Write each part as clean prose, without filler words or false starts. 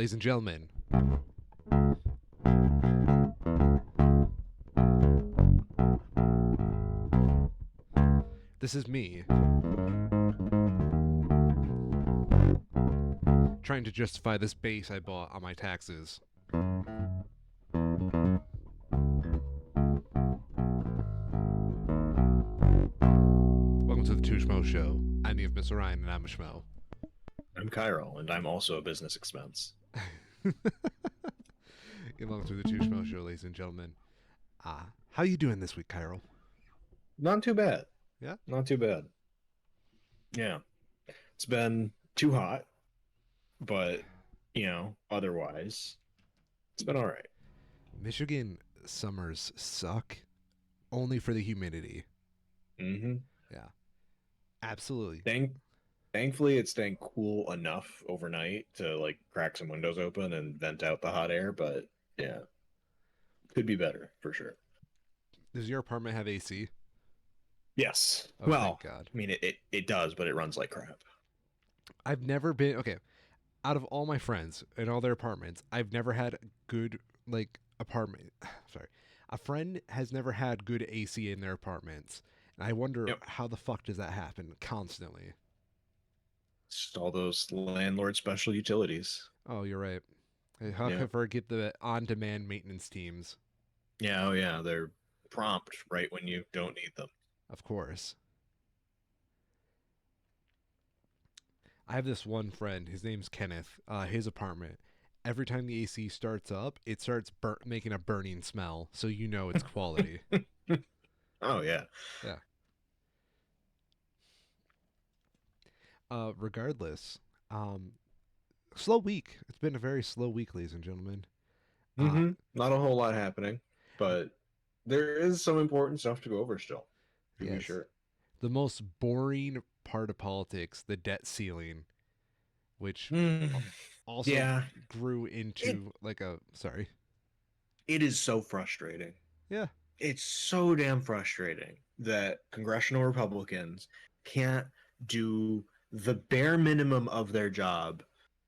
Ladies and gentlemen, this is me trying to justify this bass I bought on my taxes. Welcome to the Two Schmoes Show. I'm the Mr. Ryan, and I'm a schmo. I'm Cairo, and I'm also a business expense. Welcome to the Two Schmoes Show, ladies and gentlemen. How you doing this week, Cairo? Not too bad. Yeah? Not too bad. Yeah. It's been too hot, but, otherwise, it's been all right. Michigan summers suck only for the humidity. Mm-hmm. Yeah. Absolutely. Thankfully, it's staying cool enough overnight to, crack some windows open and vent out the hot air, but, yeah, could be better, for sure. Does your apartment have AC? Yes. Oh, Well, thank God. I mean, it does, but it runs like crap. I've never been okay. Out of all my friends in all their apartments, I've never had a good apartment. Sorry, a friend has never had good AC in their apartments, and I wonder Yep. how the fuck does that happen constantly. Just all those landlord special utilities. Oh, you're right. How Yeah. ever get the on-demand maintenance teams? Yeah, oh yeah, they're prompt right when you don't need them. Of course. I have this one friend. His name's Kenneth. His apartment. Every time the AC starts up, it starts making a burning smell, so you know it's quality. Oh yeah. Yeah. Regardless, um, slow week. It's been a very slow week, ladies and gentlemen. Uh, Not a whole lot happening, but there is some important stuff to go over still, to be yes, sure. the most boring part of politics, the debt ceiling, which Mm, also yeah, grew it into like a sorry. it is so frustrating. Yeah, It's so damn frustrating that congressional Republicans can't do the bare minimum of their job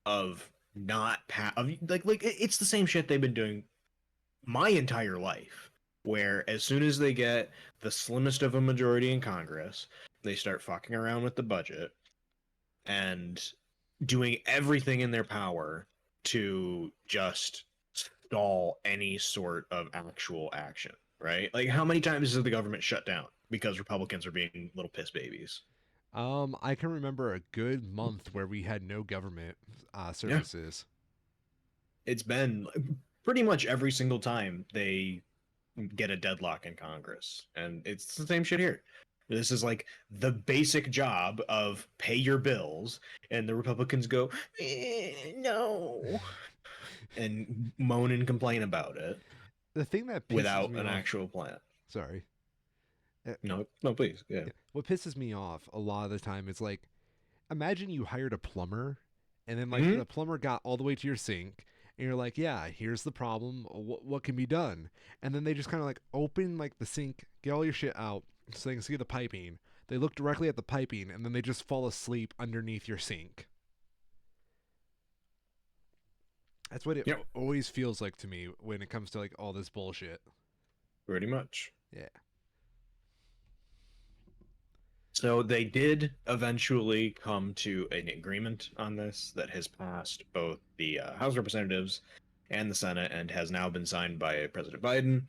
of not of it's the same shit they've been doing my entire life, where as soon as they get the slimmest of a majority in Congress, they start fucking around with the budget and doing everything in their power to just stall any sort of actual action, right? Like, how many times has the government shut down because Republicans are being little piss babies? I can remember a good month where we had no government Yeah, services. it's been pretty much every single time they get a deadlock in Congress. And it's the same shit here. This is like the basic job of pay your bills, and the Republicans go, no, and moan and complain about it The thing that pisses without me an off, actual plan. sorry, uh, No, no, please. Yeah. yeah, what pisses me off a lot of the time is like, imagine you hired a plumber, and then like Hmm. the plumber got all the way to your sink, and you're like, yeah, here's the problem. What can be done? And then they just kind of like open like the sink, get all your shit out, so they can see the piping. They look directly at the piping, and then they just fall asleep underneath your sink. That's what it Yep. always feels like to me when it comes to like all this bullshit. Pretty much. Yeah. So they did eventually come to an agreement on this that has passed both the House of Representatives and the Senate and has now been signed by President Biden.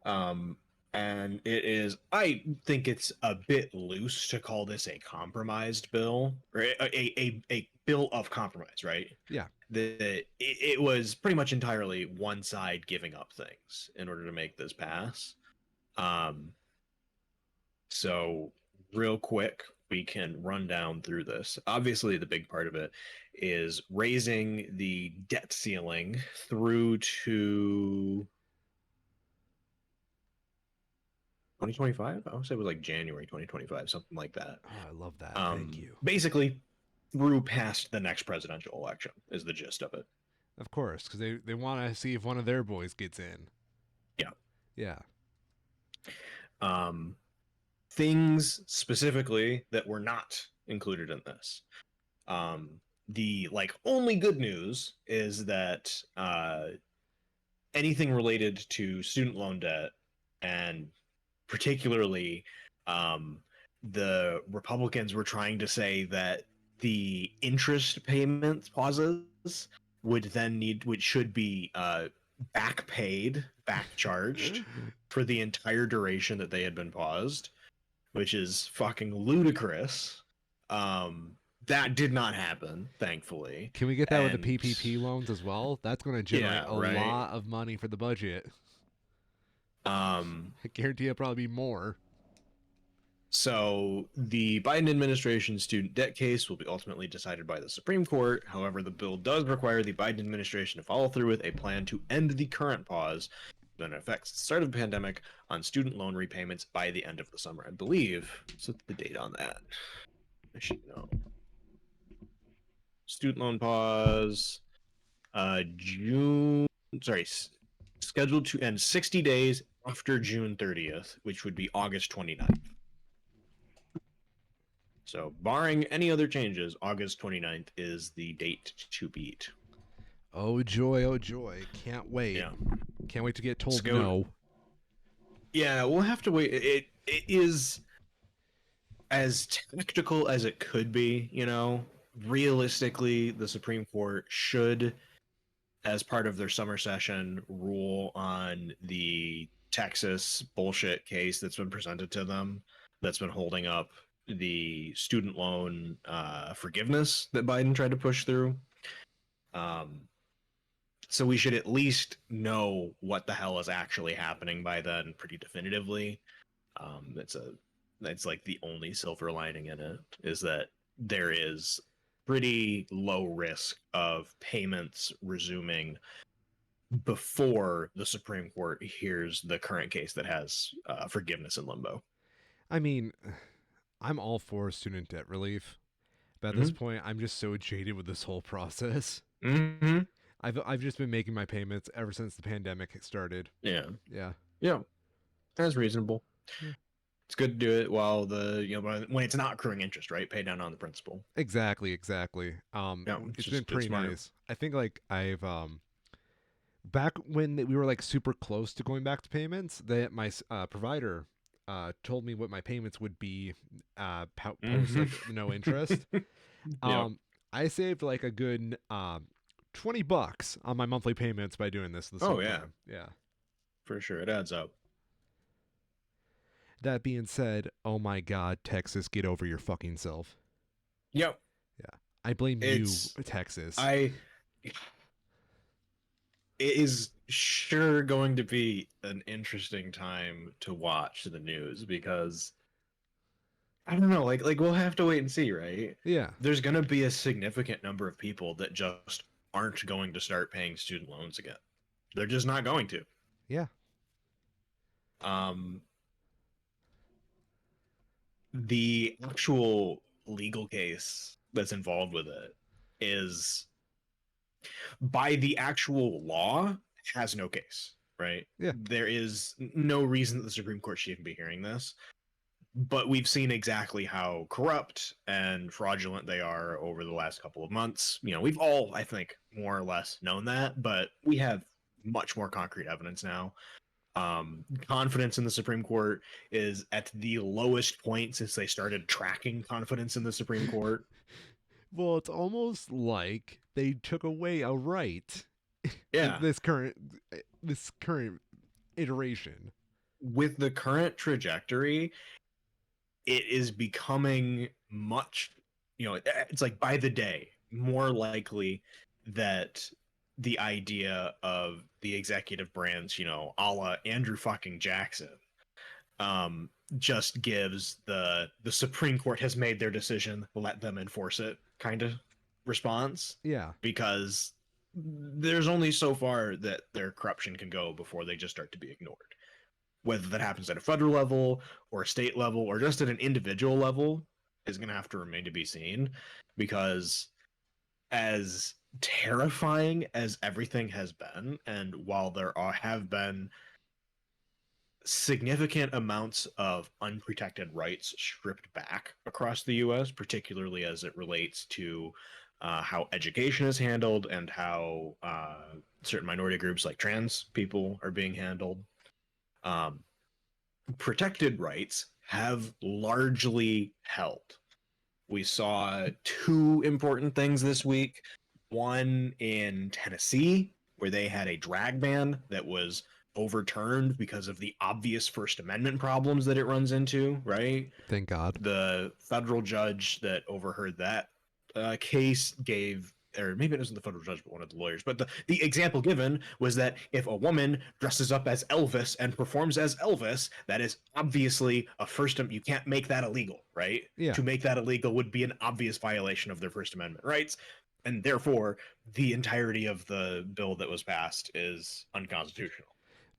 Um, and it is, I think it's a bit loose to call this a compromised bill, or a bill of compromise, right? Yeah. It was pretty much entirely one side giving up things in order to make this pass. Um, so real quick, we can run down through this. Obviously, the big part of it is raising the debt ceiling through to 2025. I would say it was like January 2025, something like that. Oh, I love that. Thank you. Basically, through past the next presidential election is the gist of it. Of course, because they want to see if one of their boys gets in. Yeah. Yeah. Um, Things specifically that were not included in this. the like only good news is that anything related to student loan debt, and particularly um, the Republicans were trying to say that the interest payments pauses would then need, which should be back paid, back charged for the entire duration that they had been paused, which is fucking ludicrous. Um, that did not happen, thankfully. Can we get that with the And PPP loans as well? That's going to generate yeah, a right. lot of money for the budget. Um, I guarantee it'll probably be more. So the Biden administration student debt case will be ultimately decided by the Supreme Court. However, the bill does require the Biden administration to follow through with a plan to end the current pause that affects the start of the pandemic on student loan repayments by the end of the summer. I believe. What's the date on that? I should know. Student loan pause. June. Sorry, scheduled to end 60 days after June 30th, which would be August 29th. So, barring any other changes, August 29th is the date to beat. Oh joy, oh joy. Can't wait. Yeah. Can't wait to get told Scout. no. Yeah, we'll have to wait. It is as tactical as it could be, you know. Realistically, the Supreme Court should, as part of their summer session, rule on the Texas bullshit case that's been presented to them, that's been holding up the student loan forgiveness that Biden tried to push through. Um, so we should at least know what the hell is actually happening by then, pretty definitively. It's like the only silver lining in it is that there is pretty low risk of payments resuming before the Supreme Court hears the current case that has forgiveness in limbo. I mean, I'm all for student debt relief, but at this Mm-hmm. point, I'm just so jaded with this whole process. Mm-hmm. I've just been making my payments ever since the pandemic started. Yeah. Yeah. Yeah. That's reasonable. Yeah. It's good to do it while when it's not accruing interest, right? Pay down on the principal. Exactly, exactly. Yeah, It's been it's pretty smart. nice. I think like I've back when we were like super close to going back to payments, that my provider told me what my payments would be post Mm-hmm. like no interest. Yep. Um, I saved like a good $20 on my monthly payments by doing this Oh whole yeah, time. Yeah. for sure. It adds up. That being said, oh my God, Texas, get over your fucking self. Yep. Yeah, I blame you, It's Texas. I it is sure going to be an interesting time to watch the news because I don't know, like we'll have to wait and see, right? Yeah, There's going to be a significant number of people that just aren't going to start paying student loans again. They're just not going to. yeah. Um the actual legal case that's involved with it is by the actual law has no case, right? Yeah. There is no reason that the Supreme Court should even be hearing this. But we've seen exactly how corrupt and fraudulent they are over the last couple of months. You know, we've all, I think, more or less known that, but we have much more concrete evidence now. Confidence in the Supreme Court is at the lowest point since they started tracking confidence in the Supreme Court. Well, it's almost like they took away a right in Yeah, this current iteration. with the current trajectory, it is becoming much, it's like by the day more likely that the idea of the executive branch, a la Andrew fucking Jackson, just gives the Supreme Court has made their decision, let them enforce it kind of response, Yeah. because there's only so far that their corruption can go before they just start to be ignored. Whether that happens at a federal level or a state level or just at an individual level is going to have to remain to be seen, because as terrifying as everything has been, and while have been significant amounts of unprotected rights stripped back across the US, particularly as it relates to how education is handled, and how certain minority groups like trans people are being handled. Um, Protected rights have largely held. We saw two important things this week. One in Tennessee, where they had a drag ban that was overturned because of the obvious First Amendment problems that it runs into, right? Thank God. The federal judge that overheard that case gave, or maybe it wasn't the federal judge, but one of the lawyers. But the example given was that if a woman dresses up as Elvis and performs as Elvis, that is obviously a First. You can't make that illegal, right? Yeah. To make that illegal would be an obvious violation of their First Amendment rights, and therefore the entirety of the bill that was passed is unconstitutional.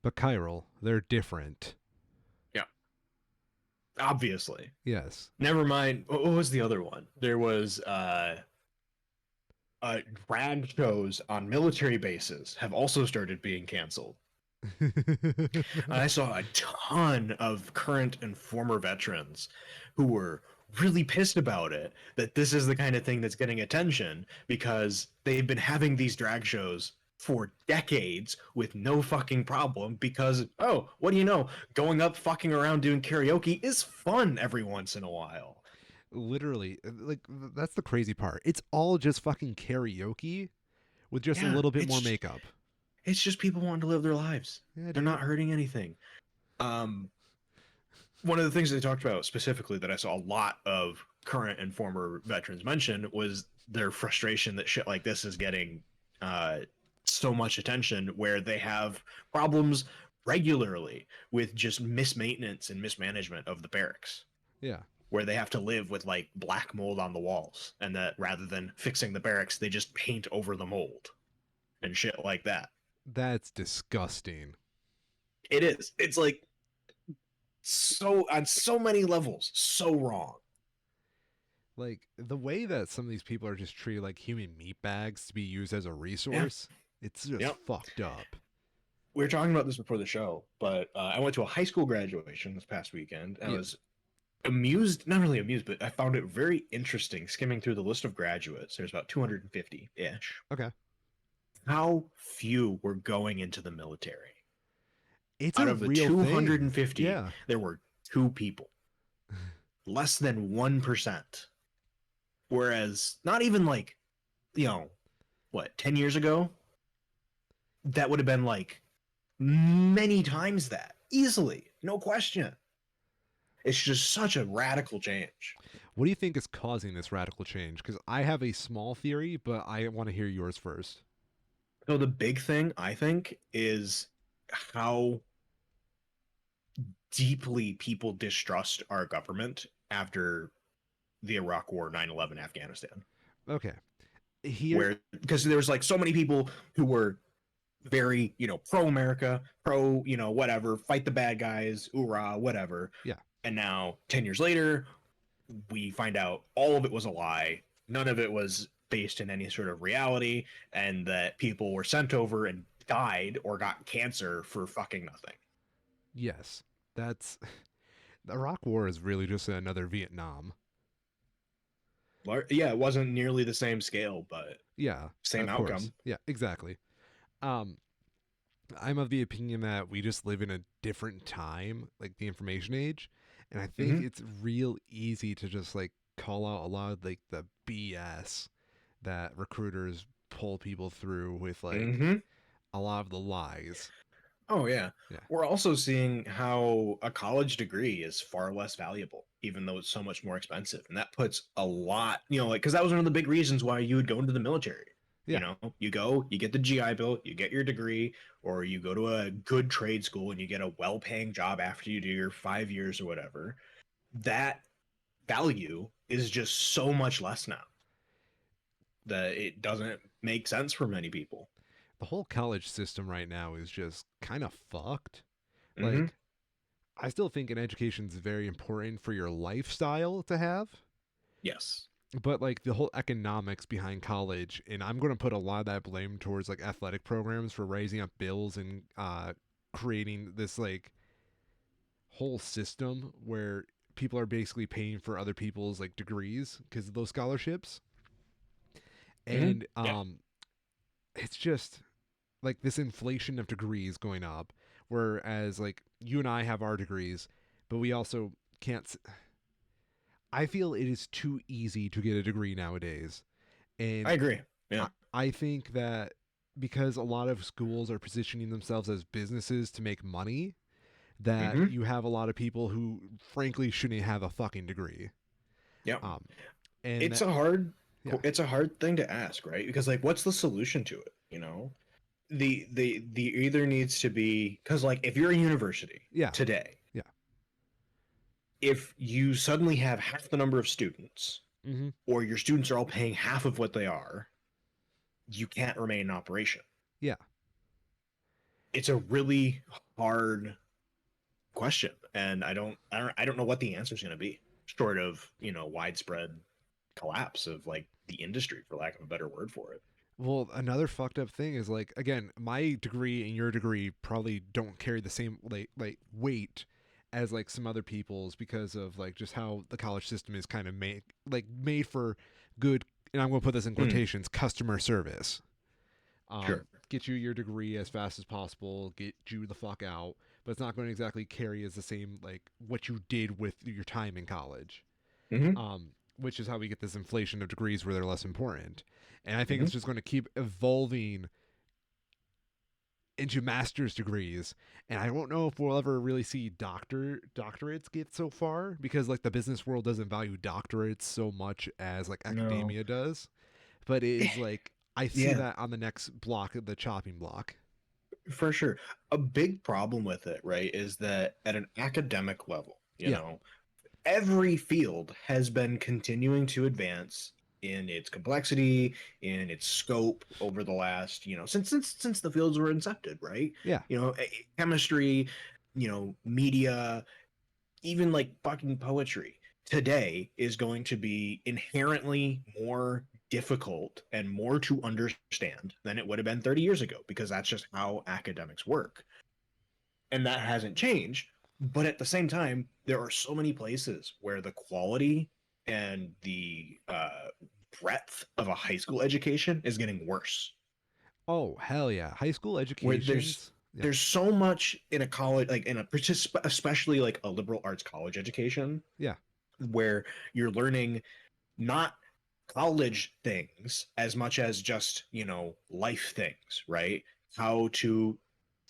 But Chiral, they're different. Yeah, obviously. Yes. Never mind. What was the other one? There was drag shows on military bases have also started being canceled. I saw a ton of current and former veterans who were really pissed about it, that this is the kind of thing that's getting attention because they've been having these drag shows for decades with no fucking problem because, oh, what do you know? Going up, fucking around, doing karaoke is fun every once in a while. Literally, like that's the crazy part. It's all just fucking karaoke with just a Yeah, little bit more makeup. it's just people wanting to live their lives. Yeah, They're dude. not hurting anything. Um, One of the things they talked about specifically that I saw a lot of current and former veterans mention was their frustration that shit like this is getting uh, so much attention, where they have problems regularly with just mismaintenance and mismanagement of the barracks, Yeah. where they have to live with like black mold on the walls, and that rather than fixing the barracks, they just paint over the mold and shit like that. That's disgusting. It is. It's like so on so many levels, so wrong. Like the way that some of these people are just treated like human meat bags to be used as a Yeah. resource, it's just Yep. fucked up. We were talking about this before the show, but I went to a high school graduation this past weekend. And I Yeah. was amused, not really amused, but I found it very interesting skimming through the list of graduates. There's about 250 ish. Okay. How few were going into the military? It's Out a of the real thing. 250, Yeah. there were two people, less than 1%. Whereas, not even like, what, 10 years ago, that would have been like many times that easily, no question. It's just such a radical change. What do you think is causing this radical change? Because I have a small theory, but I want to hear yours first. So the big thing I think is how deeply people distrust our government after the Iraq War, 9/11, Afghanistan. Okay. Here. Where, because there was like so many people who were very, pro America, pro, whatever, fight the bad guys, hoorah, whatever. Yeah. And now 10 years later, we find out all of it was a lie. None of it was based in any sort of reality, and that people were sent over and died or got cancer for fucking nothing. Yes. That's. The Iraq War is really just another Vietnam. Yeah, it wasn't nearly the same scale, but Yeah. same Of outcome. course. Yeah, exactly. Um, I'm of the opinion that we just live in a different time, like the information age, and I think Mhm. it's real easy to just like call out a lot of like the BS that recruiters pull people through with like Mhm. a lot of the lies. Oh yeah. Yeah. We're also seeing how a college degree is far less valuable, even though it's so much more expensive. And that puts a lot, like, because that was one of the big reasons why you would go into the military. Yeah. You go, you get the GI Bill, you get your degree, or you go to a good trade school and you get a well-paying job after you do your 5 years or whatever. That value is just so much less now that it doesn't make sense for many people. The whole college system right now is just kind of fucked. Hmm. Like, I still think an education is very important for your lifestyle to have, Yes. but like the whole economics behind college, and I'm going to put a lot of that blame towards like athletic programs for raising up bills and creating this like whole system where people are basically paying for other people's like degrees because of those scholarships. Hmm. And Yeah, it's just like this inflation of degrees going up, whereas like you and I have our degrees, but we also can't. I feel it is too easy to get a degree nowadays, I and agree. Yeah. I think that because a lot of schools are positioning themselves as businesses to make money, that Hmm. you have a lot of people who frankly shouldn't have a fucking degree. Yeah. Um, and It's that, a hard yeah, it's a hard thing to ask, right? Because like what's the solution to it, you know? The either needs to be because like if you're a university yeah, today, yeah, if you suddenly have half the number of students hmm, or your students are all paying half of what they are, you can't remain in operation. yeah. It's a really hard question, and I don't know what the answer is going to be, short of widespread collapse of like the industry, for lack of a better word for it. Well, another fucked up thing is like again, my degree and your degree probably don't carry the same like weight as like some other people's because of like just how the college system is kind of made for good, and I'm going to put this in Hmm, quotations, customer service. sure. Get you your degree as fast as possible, get you the fuck out, but it's not going to exactly carry as the same like what you did with your time in college. Hmm. Which is how we get this inflation of degrees where they're less important. And I think Hmm. it's just going to keep evolving into master's degrees. And I don't know if we'll ever really see doctorates get so far because like the business world doesn't value doctorates so much as like No. academia does. But it is like I see Yeah, that on the next block, the chopping block. for sure. A big problem with it, right, is that at an academic level, Yeah. every field has been continuing to advance in its complexity, in its scope over the last, since the fields were incepted, right? Yeah. Chemistry, media, even like fucking poetry today is going to be inherently more difficult and more to understand than it would have been 30 years ago because that's just how academics work. And that hasn't changed. But at the same time, there are so many places where the quality and the breadth of a high school education is getting worse. Oh, hell yeah. High school Where there's educations. Yeah. there's so much in a college, like in a especially like a liberal arts college education, Yeah. where you're learning not college things as much as just life things, right? How to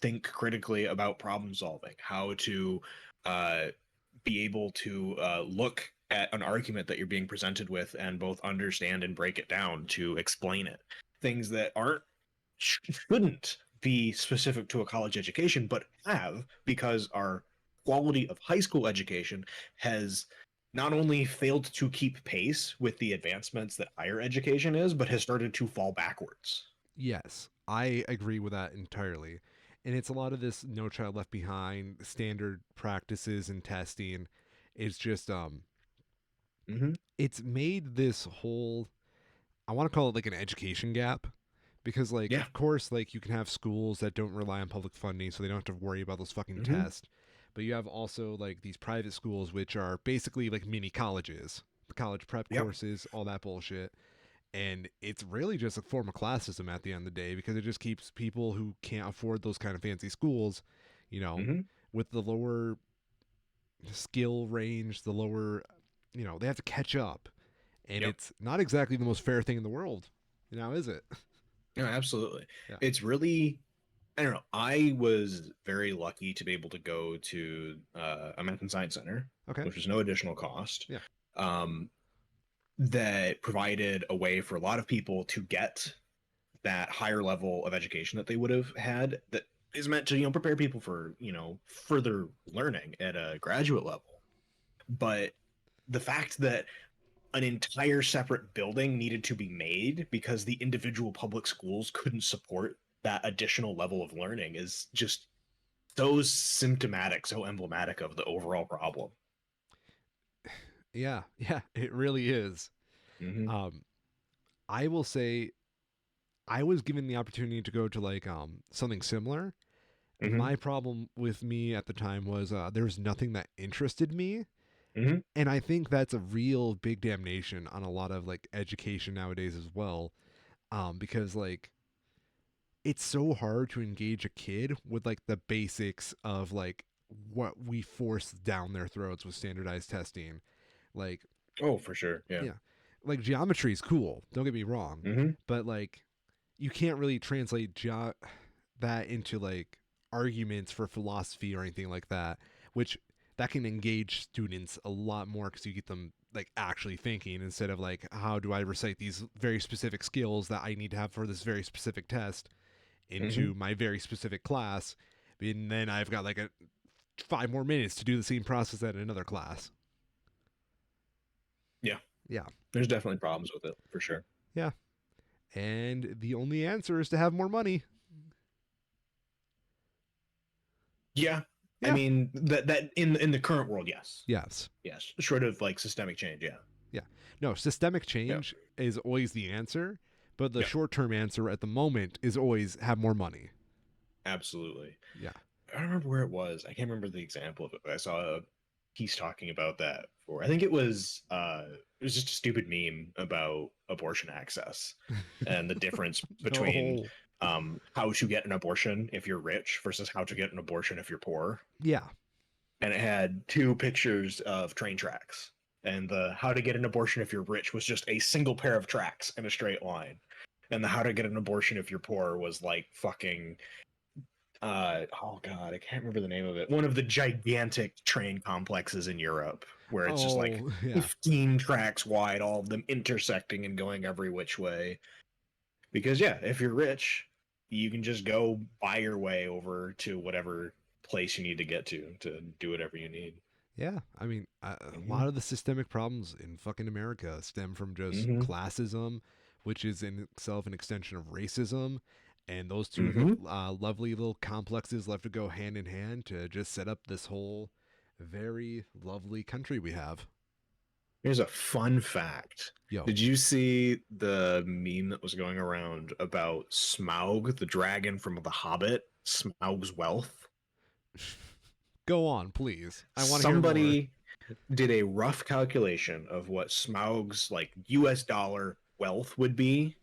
think critically about problem solving, how to uh, be able to look at an argument that you're being presented with and both understand and break it down to explain it. Things that aren't shouldn't be specific to a college education, but have because our quality of high school education has not only failed to keep pace with the advancements that higher education is, but has started to fall backwards. Yes, I agree with that entirely. And it's a lot of this No Child Left Behind standard practices and testing. It's just Hmm. it's made this whole, I want to call it like an education gap because like Yeah. of course like you can have schools that don't rely on public funding so they don't have to worry about those fucking Hmm. tests. But you have also like these private schools which are basically like mini colleges, the college prep Yep. courses, all that bullshit, and it's really just a form of classism at the end of the day because it just keeps people who can't afford those kind of fancy schools, you know, Hmm. with the lower skill range, the lower, they have to catch up, and Yep. it's not exactly the most fair thing in the world, now is it? No, absolutely. Yeah. It's really, I don't know. I was very lucky to be able to go to a math and science center, Okay. which was no additional cost. Yeah. Um, that provided a way for a lot of people to get that higher level of education that they would have had that is meant to prepare people for further learning at a graduate level. But the fact that an entire separate building needed to be made because the individual public schools couldn't support that additional level of learning is just so symptomatic, so emblematic of the overall problem. Yeah. Yeah. It really is. Hmm. Um, I will say I was given the opportunity to go to like something similar. Hmm. My problem with me at the time was there was nothing that interested me. Hmm. And I think that's a real big damnation on a lot of like education nowadays as well. Because like it's so hard to engage a kid with like the basics of like what we force down their throats with standardized testing. Like, Oh, for sure. Yeah. yeah, like geometry is cool. Don't get me wrong, Mm-hmm. but like you can't really translate that into like arguments for philosophy or anything like that, which that can engage students a lot more because you get them like actually thinking instead of like how do I recite these very specific skills that I need to have for this very specific test Mm-hmm. into my very specific class, and then I've got like a 5 more minutes to do the same process at another class. Yeah. Yeah, There's definitely problems with it for sure. yeah, and the only answer is to have more money. Yeah. I Yeah, mean that in the current world, yes. yes, Yes. Short of like systemic change, yeah. yeah. No, systemic Yeah. change is always the answer, but the Yeah. short-term answer at the moment is always have more money. Absolutely. Yeah. I don't remember where it was. I can't remember the example of it, but I saw a piece talking about that for I think it was just a stupid meme about abortion access and the difference between No. how to get an abortion if you're rich versus how to get an abortion if you're poor. Yeah. And it had two pictures of train tracks. And the how to get an abortion if you're rich was just a single pair of tracks in a straight line. And the how to get an abortion if you're poor was like fucking oh god, I can't remember the name of it. One of the gigantic train complexes in Europe where it's just like Oh, yeah. 15 tracks wide, all of them intersecting and going every which way. Because yeah, if you're rich, you can just go buy your way over to whatever place you need to get to do whatever you need. Yeah, I mean, a Hmm. lot of the systemic problems in fucking America stem from just Hmm. classism, which is in itself an extension of racism. And those two Hmm. lovely little complexes left to go hand in hand to just set up this whole very lovely country we have. Here's a fun fact. Yo, Did you see the meme that was going around about Smaug, the dragon from The Hobbit, Smaug's wealth? go on, please. I want to hear more. Somebody did a rough calculation of what Smaug's like US dollar wealth would be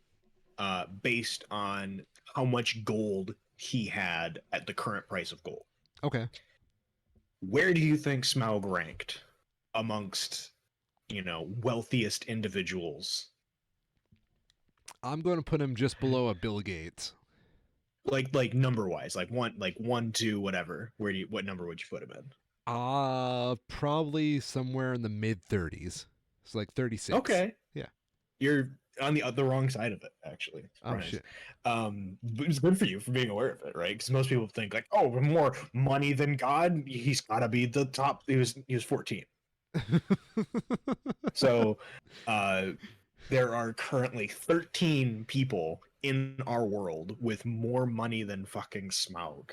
based on how much gold he had at the current price of gold. Okay. Where do you think Smaug ranked amongst, wealthiest individuals? I'm going to put him just below a Bill Gates. Like number wise, like one, two, whatever. What number would you put him in? Probably somewhere in the mid 30s. It's like 36. Okay. Yeah. You're on the wrong side of it, actually. Oh Surprise. shit. But it's good for you for being aware of it, right? Because most people think like, oh, more money than God. He's got to be the top. He was 14. So, uh, there are currently 13 people in our world with more money than fucking Smaug.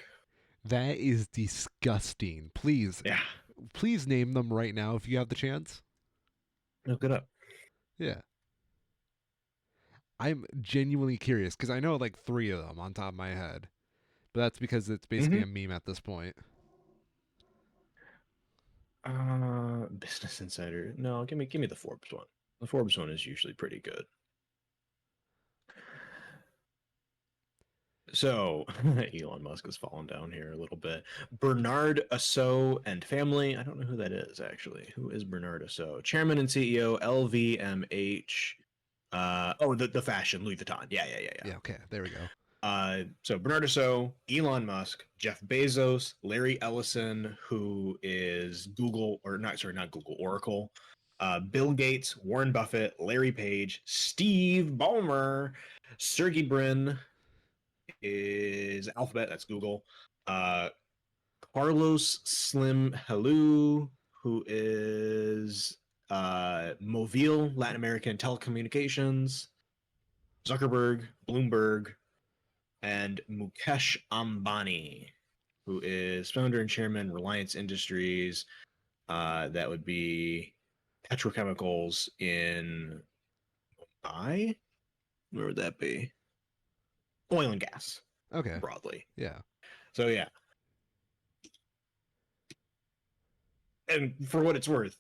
That is disgusting. Please, Yeah, please name them right now if you have the chance. look it up. Yeah. I'm genuinely curious because I know like 3 of them on top of my head, but that's because it's basically Mm-hmm. a meme at this point. Business Insider. No, give me the Forbes one. The Forbes one is usually pretty good. So Elon Musk has fallen down here a little bit. Bernard Asso and family. I don't know who that is actually. Who is Bernard Asso? Chairman and CEO LVMH. The fashion Louis Vuitton. Yeah, yeah, yeah, yeah. Yeah, okay, there we go. So Bernard Asso, Elon Musk, Jeff Bezos, Larry Ellison, who is Google or not? Sorry, not Google, Oracle. Bill Gates, Warren Buffett, Larry Page, Steve Ballmer, Sergey Brin is Alphabet. That's Google. Uh, Carlos Slim Helou, who is Mobile, Latin American Telecommunications. Zuckerberg, Bloomberg, and Mukesh Ambani, who is founder and chairman Reliance Industries. That would be petrochemicals in I. Where would that be? Oil and gas, Okay. broadly. Yeah. So yeah, and for what it's worth,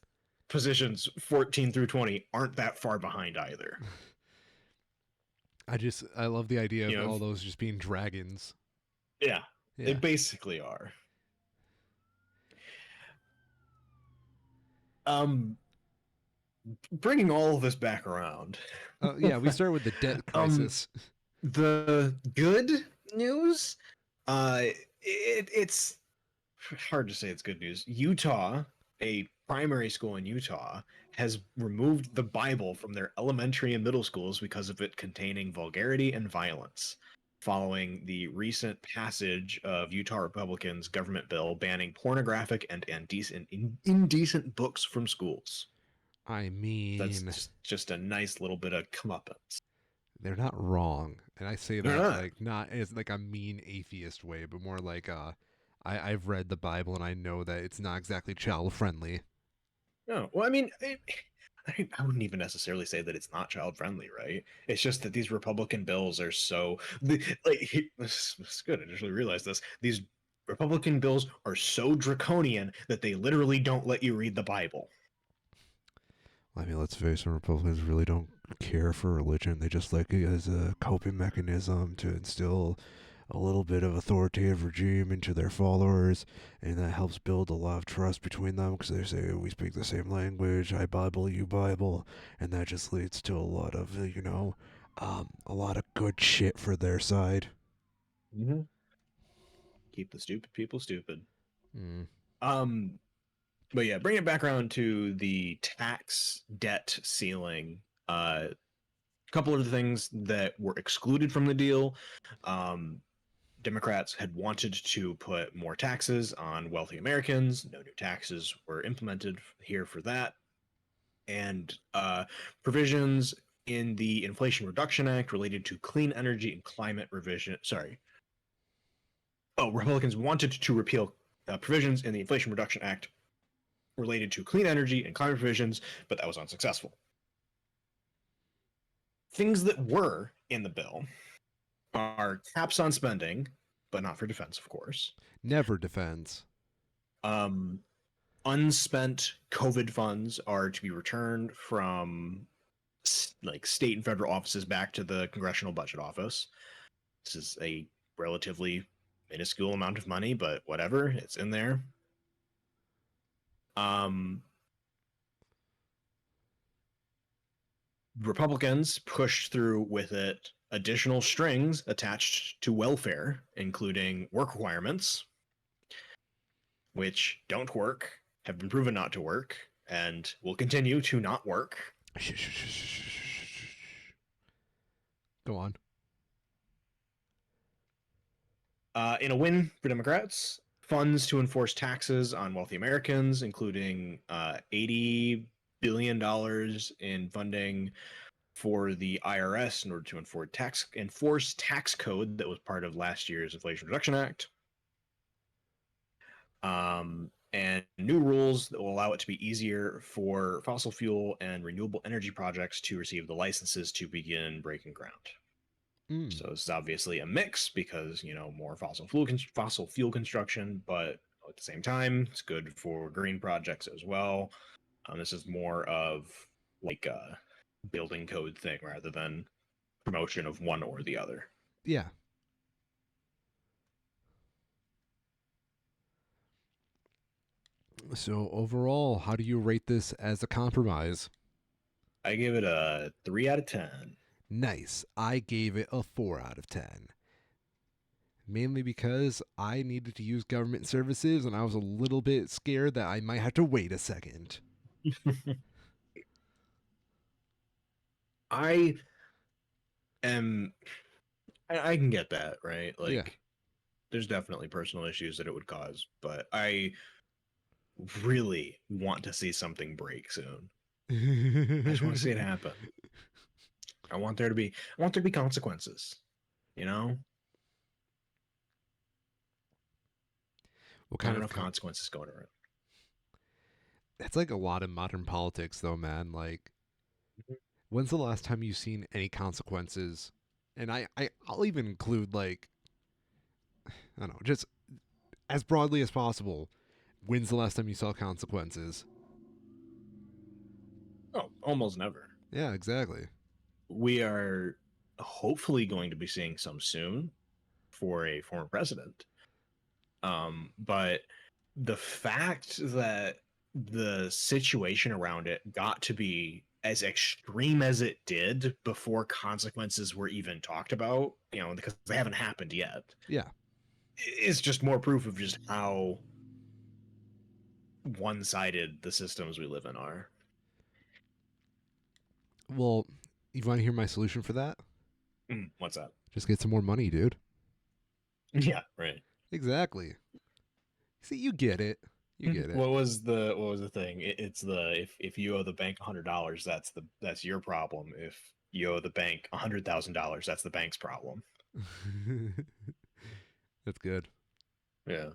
positions 14 through 20 aren't that far behind either. I love the idea You of know, all those just being dragons. yeah, they Yeah. basically are. Um, Bringing all of this back around. Oh yeah, we start with the debt um, crisis. the good news, it's hard to say it's good news. Utah, a primary school in Utah, has removed the Bible from their elementary and middle schools because of it containing vulgarity and violence, following the recent passage of Utah Republicans' government bill banning pornographic and indecent books from schools. I That's mean, just a nice little bit of comeuppance. they're not wrong, and I say They're that not. like not as like a mean atheist way, but more like I've read the Bible and I know that it's not exactly child friendly. No, well, I mean, I wouldn't even necessarily say that it's not child friendly, right? It's just that these Republican bills are so it's good. I just really realized this. These Republican bills are so draconian that they literally don't let you read the Bible. I mean, let's face it, Republicans really don't care for religion. They just like it as a coping mechanism to instill a little bit of authoritative regime into their followers, and that helps build a lot of trust between them because they say we speak the same language. I Bible, you Bible, and that just leads to a lot of a lot of good shit for their side. Mm-hmm. Keep the stupid people stupid. Mm. Um, but yeah, bring it back around to the tax debt ceiling. A couple of the things that were excluded from the deal. Um, Democrats had wanted to put more taxes on wealthy Americans. No new taxes were implemented here for that. And provisions in the Inflation Reduction Act related to clean energy and climate revision. Sorry. Oh, Republicans wanted to repeal provisions in the Inflation Reduction Act related to clean energy and climate provisions, but that was unsuccessful. Things that were in the bill are caps on spending, but not for defense, of course. Never defends. Um, Unspent COVID funds are to be returned from like state and federal offices back to the Congressional Budget Office. This is a relatively minuscule amount of money, but whatever, it's in there. Um, Republicans pushed through with it additional strings attached to welfare, including work requirements, which don't work, have been proven not to work, and will continue to not work. Go on. In a win for Democrats, funds to enforce taxes on wealthy Americans, including $80 billion in funding for the IRS in order to enforce tax code that was part of last year's Inflation Reduction Act. And new rules that will allow it to be easier for fossil fuel and renewable energy projects to receive the licenses to begin breaking ground. Mm. So this is obviously a mix because more fossil fuel construction, but at the same time, it's good for green projects as well. This is more of like a building code thing rather than promotion of one or the other. Yeah. So overall, how do you rate this as a compromise? I give it a 3 out of 10. Nice. I gave it a 4 out of 10. Mainly because I needed to use government services and I was a little bit scared that I might have to wait a second. I am. I can get that, right? Yeah. Like, there's definitely personal issues that it would cause, but I really want to see something break soon. I just want to see it happen. I want there to be consequences. You know, What not kind of enough consequences going around. That's like a lot in modern politics though, man. Like when's the last time you've seen any consequences? And I'll even include like I don't know, just as broadly as possible. When's the last time you saw consequences? Oh, almost never. Yeah, exactly. We are hopefully going to be seeing some soon for a former president. But the fact that the situation around it got to be as extreme as it did before consequences were even talked about, because they haven't happened yet, Yeah. is just more proof of just how one-sided the systems we live in are. Well, you want to hear my solution for that? What's that? Just get some more money, dude. Yeah, right. Exactly. See, you get it. You get it. What was the thing? It's the if you owe the bank $100, that's your problem. If you owe the bank $100,000, that's the bank's problem. That's good. Yeah.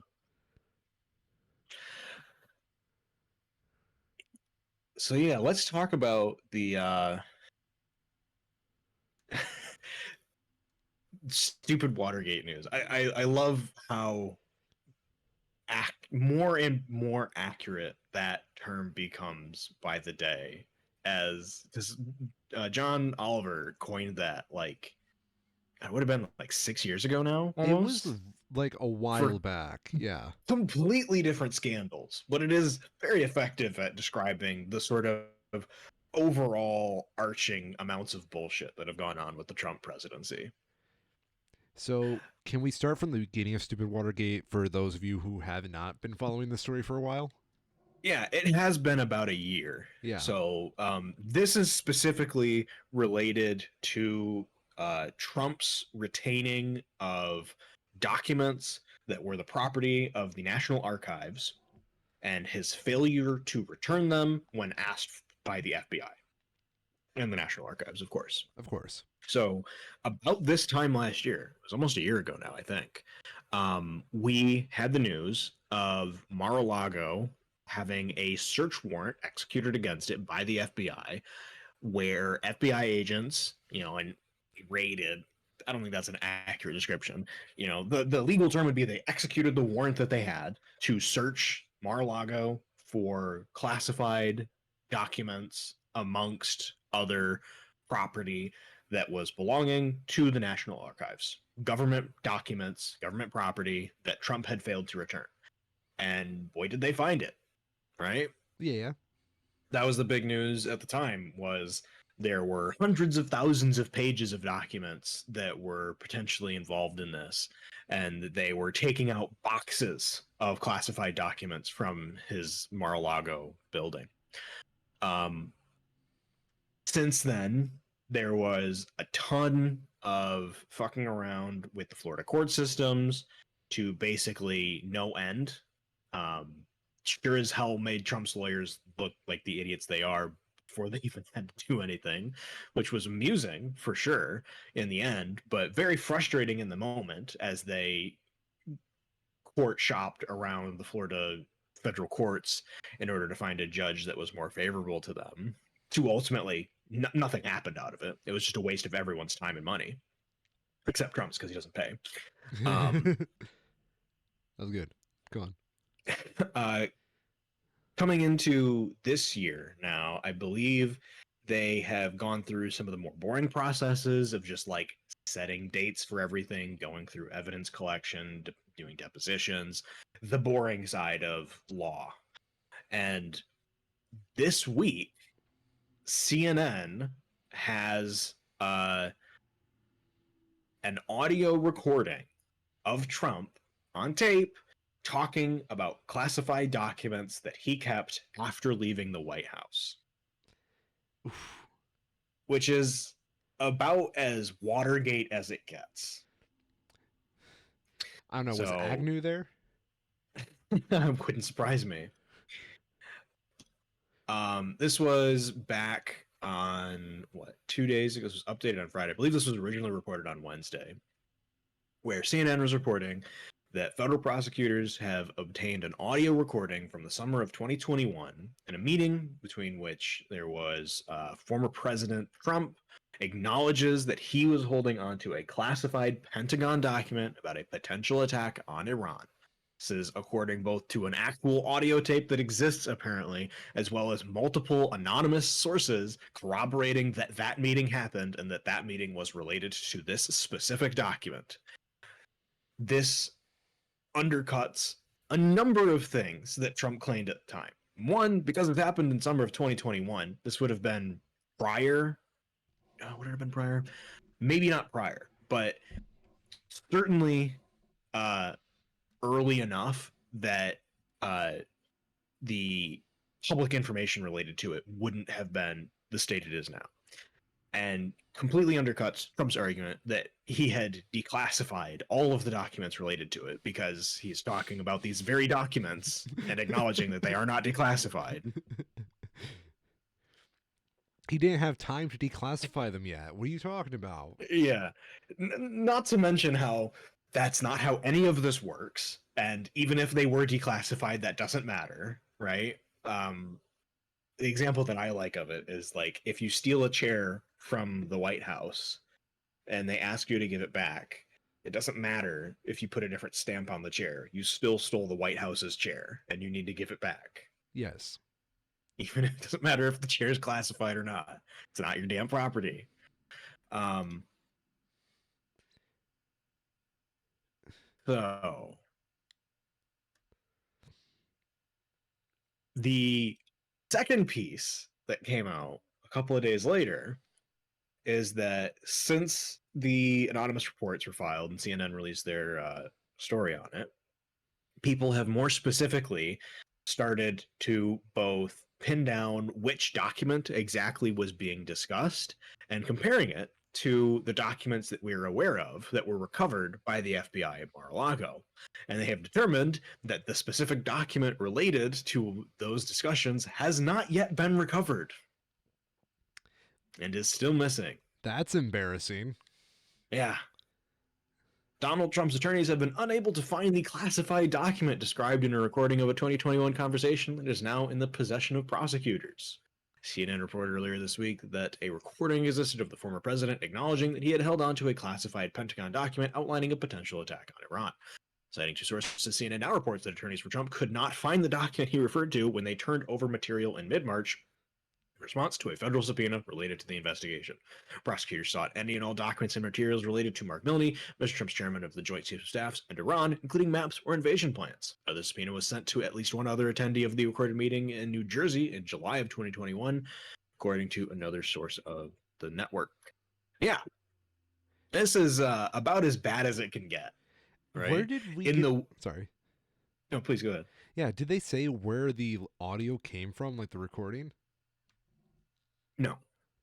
So yeah, let's talk about the stupid Watergate news. I love how more and more accurate that term becomes by the day, as because John Oliver coined that, like, it would have been like 6 years ago now, It was almost, like a while for back. Yeah. completely different scandals, but it is very effective at describing the sort of overall arching amounts of bullshit that have gone on with the Trump presidency. So, can we start from the beginning of Stupid Watergate for those of you who have not been following the story for a while? Yeah, it has been about a year. Yeah. So this is specifically related to Trump's retaining of documents that were the property of the National Archives and his failure to return them when asked by the FBI and the National Archives, of course. Of course. So, about this time last year, it was almost a year ago now, I think, we had the news of Mar-a-Lago having a search warrant executed against it by the FBI, where FBI agents, and raided. I don't think that's an accurate description. The legal term would be they executed the warrant that they had to search Mar-a-Lago for classified documents amongst other property that was belonging to the National Archives, government documents, government property that Trump had failed to return. And boy, did they find it, right? Yeah. That was the big news at the time, was there were hundreds of thousands of pages of documents that were potentially involved in this, and they were taking out boxes of classified documents from his Mar-a-Lago building. Since then, there was a ton of fucking around with the Florida court systems to basically no end. Sure as hell made Trump's lawyers look like the idiots they are before they even had to do anything, which was amusing for sure in the end, but very frustrating in the moment as they court shopped around the Florida federal courts in order to find a judge that was more favorable to them. To ultimately, nothing happened out of it. It was just a waste of everyone's time and money, except Trump's because he doesn't pay. That was good. Go on. Coming into this year now, I believe they have gone through some of the more boring processes of just like setting dates for everything, going through evidence collection, doing depositions, the boring side of law. And this week, CNN has an audio recording of Trump on tape talking about classified documents that he kept after leaving the White House, Oof. which is about as Watergate as it gets. I don't know. Was So, Agnew there? wouldn't surprise me. This was back on 2 days ago. This was updated on Friday. I believe this was originally reported on Wednesday, where CNN was reporting that federal prosecutors have obtained an audio recording from the summer of 2021 in a meeting between which there was former President Trump acknowledges that he was holding onto a classified Pentagon document about a potential attack on Iran. This is according both to an actual audio tape that exists apparently, as well as multiple anonymous sources corroborating that that meeting happened and that that meeting was related to this specific document. This undercuts a number of things that Trump claimed at the time. One, because it happened in summer of 2021, this would have been prior. Would it have been prior? Maybe not prior, but certainly uh, early enough that uh, the public information related to it wouldn't have been the state it is now. And completely undercuts Trump's argument that he had declassified all of the documents related to it because he's talking about these very documents and acknowledging that they are not declassified. He didn't have time to declassify them yet. What are you talking about? Yeah. Not to mention how that's not how any of this works. And even if they were declassified, that doesn't matter, right? The example that I like of it is like if you steal a chair from the White House and they ask you to give it back, it doesn't matter if you put a different stamp on the chair. You still stole the White House's chair and you need to give it back. Yes. Even if it doesn't matter if the chair is classified or not. It's not your damn property. So the second piece that came out a couple of days later is that since the anonymous reports were filed and CNN released their story on it, people have more specifically started to both pin down which document exactly was being discussed and comparing it to the documents that we are aware of that were recovered by the FBI at Mar-a-Lago. And they have determined that the specific document related to those discussions has not yet been recovered and is still missing. That's embarrassing. Yeah. Donald Trump's attorneys have been unable to find the classified document described in a recording of a 2021 conversation that is now in the possession of prosecutors. CNN reported earlier this week that a recording existed of the former president acknowledging that he had held on to a classified Pentagon document outlining a potential attack on Iran. Citing two sources, CNN now reports that attorneys for Trump could not find the document he referred to when they turned over material in mid-March in response to a federal subpoena related to the investigation. Prosecutors sought any and all documents and materials related to Mark Milne, Mr. Trump's chairman of the Joint Chiefs of Staff, and Iran, including maps or invasion plans. The subpoena was sent to at least one other attendee of the recorded meeting in New Jersey in July of 2021, according to another source of the network. Yeah, this is about as bad as it can get. Right? Where did we in get... the Sorry. No, please go ahead. Yeah, did they say where the audio came from, like the recording? No.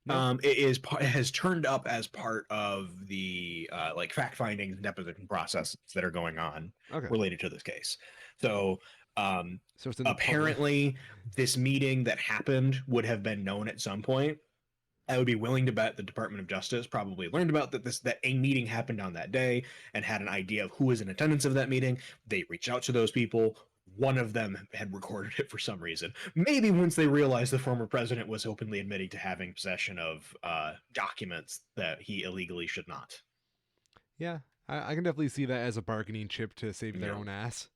No? It has turned up as part of the like fact finding deposition processes that are going on Okay. related to this case. So So it's in the apparently this meeting that happened would have been known at some point. I would be willing to bet the Department of Justice probably learned about that a meeting happened on that day and had an idea of who was in attendance of that meeting. They reached out to those people. One of them had recorded it for some reason. Maybe once they realized the former president was openly admitting to having possession of documents that he illegally should not. Yeah, I can definitely see that as a bargaining chip to save their Yeah. own ass.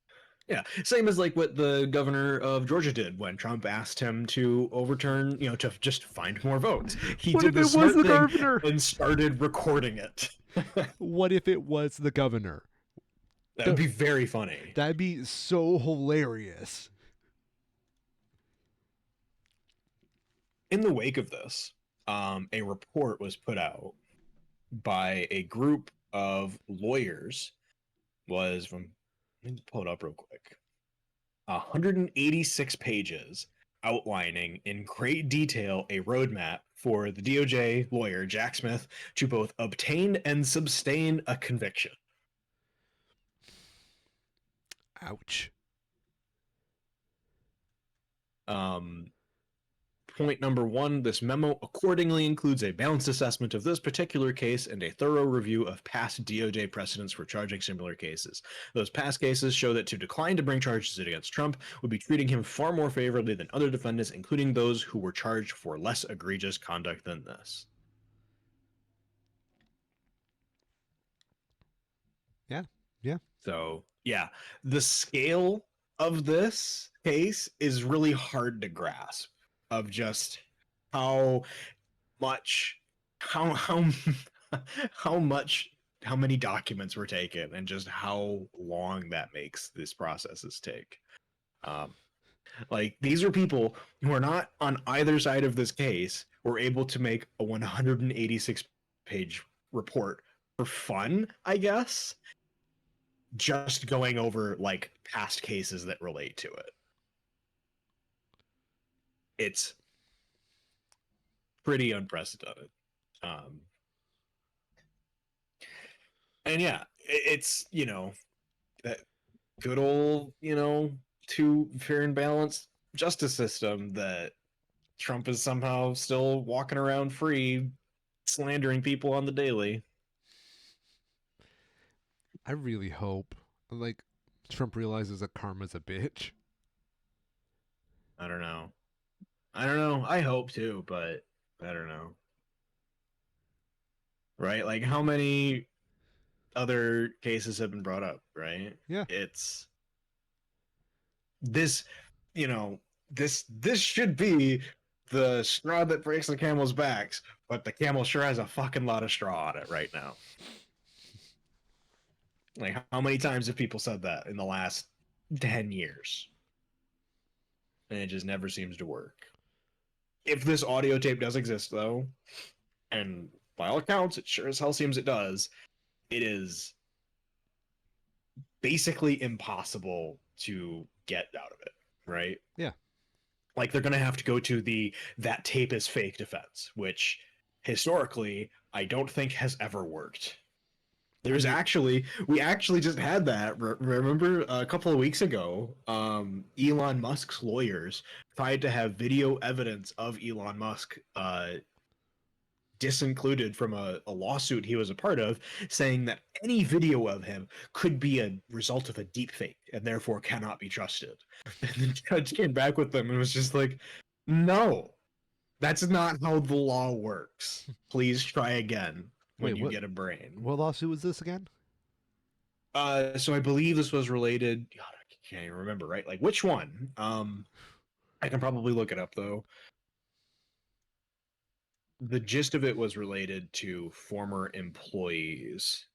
Yeah, same as like what the governor of Georgia did when Trump asked him to overturn, to just find more votes. He What did if the it was smart the thing governor? and started recording it. What if it was the governor? That would be very funny. That'd be so hilarious. In the wake of this, a report was put out by a group of lawyers. Let me pull it up real quick. 186 pages outlining in great detail a roadmap for the DOJ lawyer Jack Smith to both obtain and sustain a conviction. Ouch. Point number one, this memo accordingly includes a balanced assessment of this particular case and a thorough review of past DOJ precedents for charging similar cases. Those past cases show that to decline to bring charges against Trump would be treating him far more favorably than other defendants, including those who were charged for less egregious conduct than this. Yeah. So Yeah, the scale of this case is really hard to grasp, of just how much how how much how many documents were taken and just how long that makes these processes take. Um, like, these are people who are not on either side of this case were able to make a 186 page report for fun, I guess, just going over like past cases that relate to it. It's pretty unprecedented. Um, and yeah, it's, that good old, two fair and balanced justice system that Trump is somehow still walking around free, slandering people on the daily. I really hope, like, Trump realizes that karma's a bitch. I don't know. I don't know. I hope too, but I don't know. Right? Like, how many other cases have been brought up, right? Yeah. It's this, you know, this should be the straw that breaks the camel's backs, but the camel sure has a fucking lot of straw on it right now. Like, how many times have people said that in the last 10 years? And it just never seems to work. If this audio tape does exist, though, and by all accounts, it sure as hell seems it does, it is basically impossible to get out of it, right? Yeah. Like, they're going to have to go to the that tape is fake defense, which historically I don't think has ever worked. I There's mean, actually, we actually just had that. Remember a couple of weeks ago, Elon Musk's lawyers tried to have video evidence of Elon Musk disincluded from a lawsuit he was a part of, saying that any video of him could be a result of a deep fake and therefore cannot be trusted. And the judge came back with them and was just like, no, that's not how the law works. Please try again wait, when you get a brain. what lawsuit was this again? So I believe this was related. God, I can't even remember, right? Like, which one? I can probably look it up though. The gist of it was related to former employees.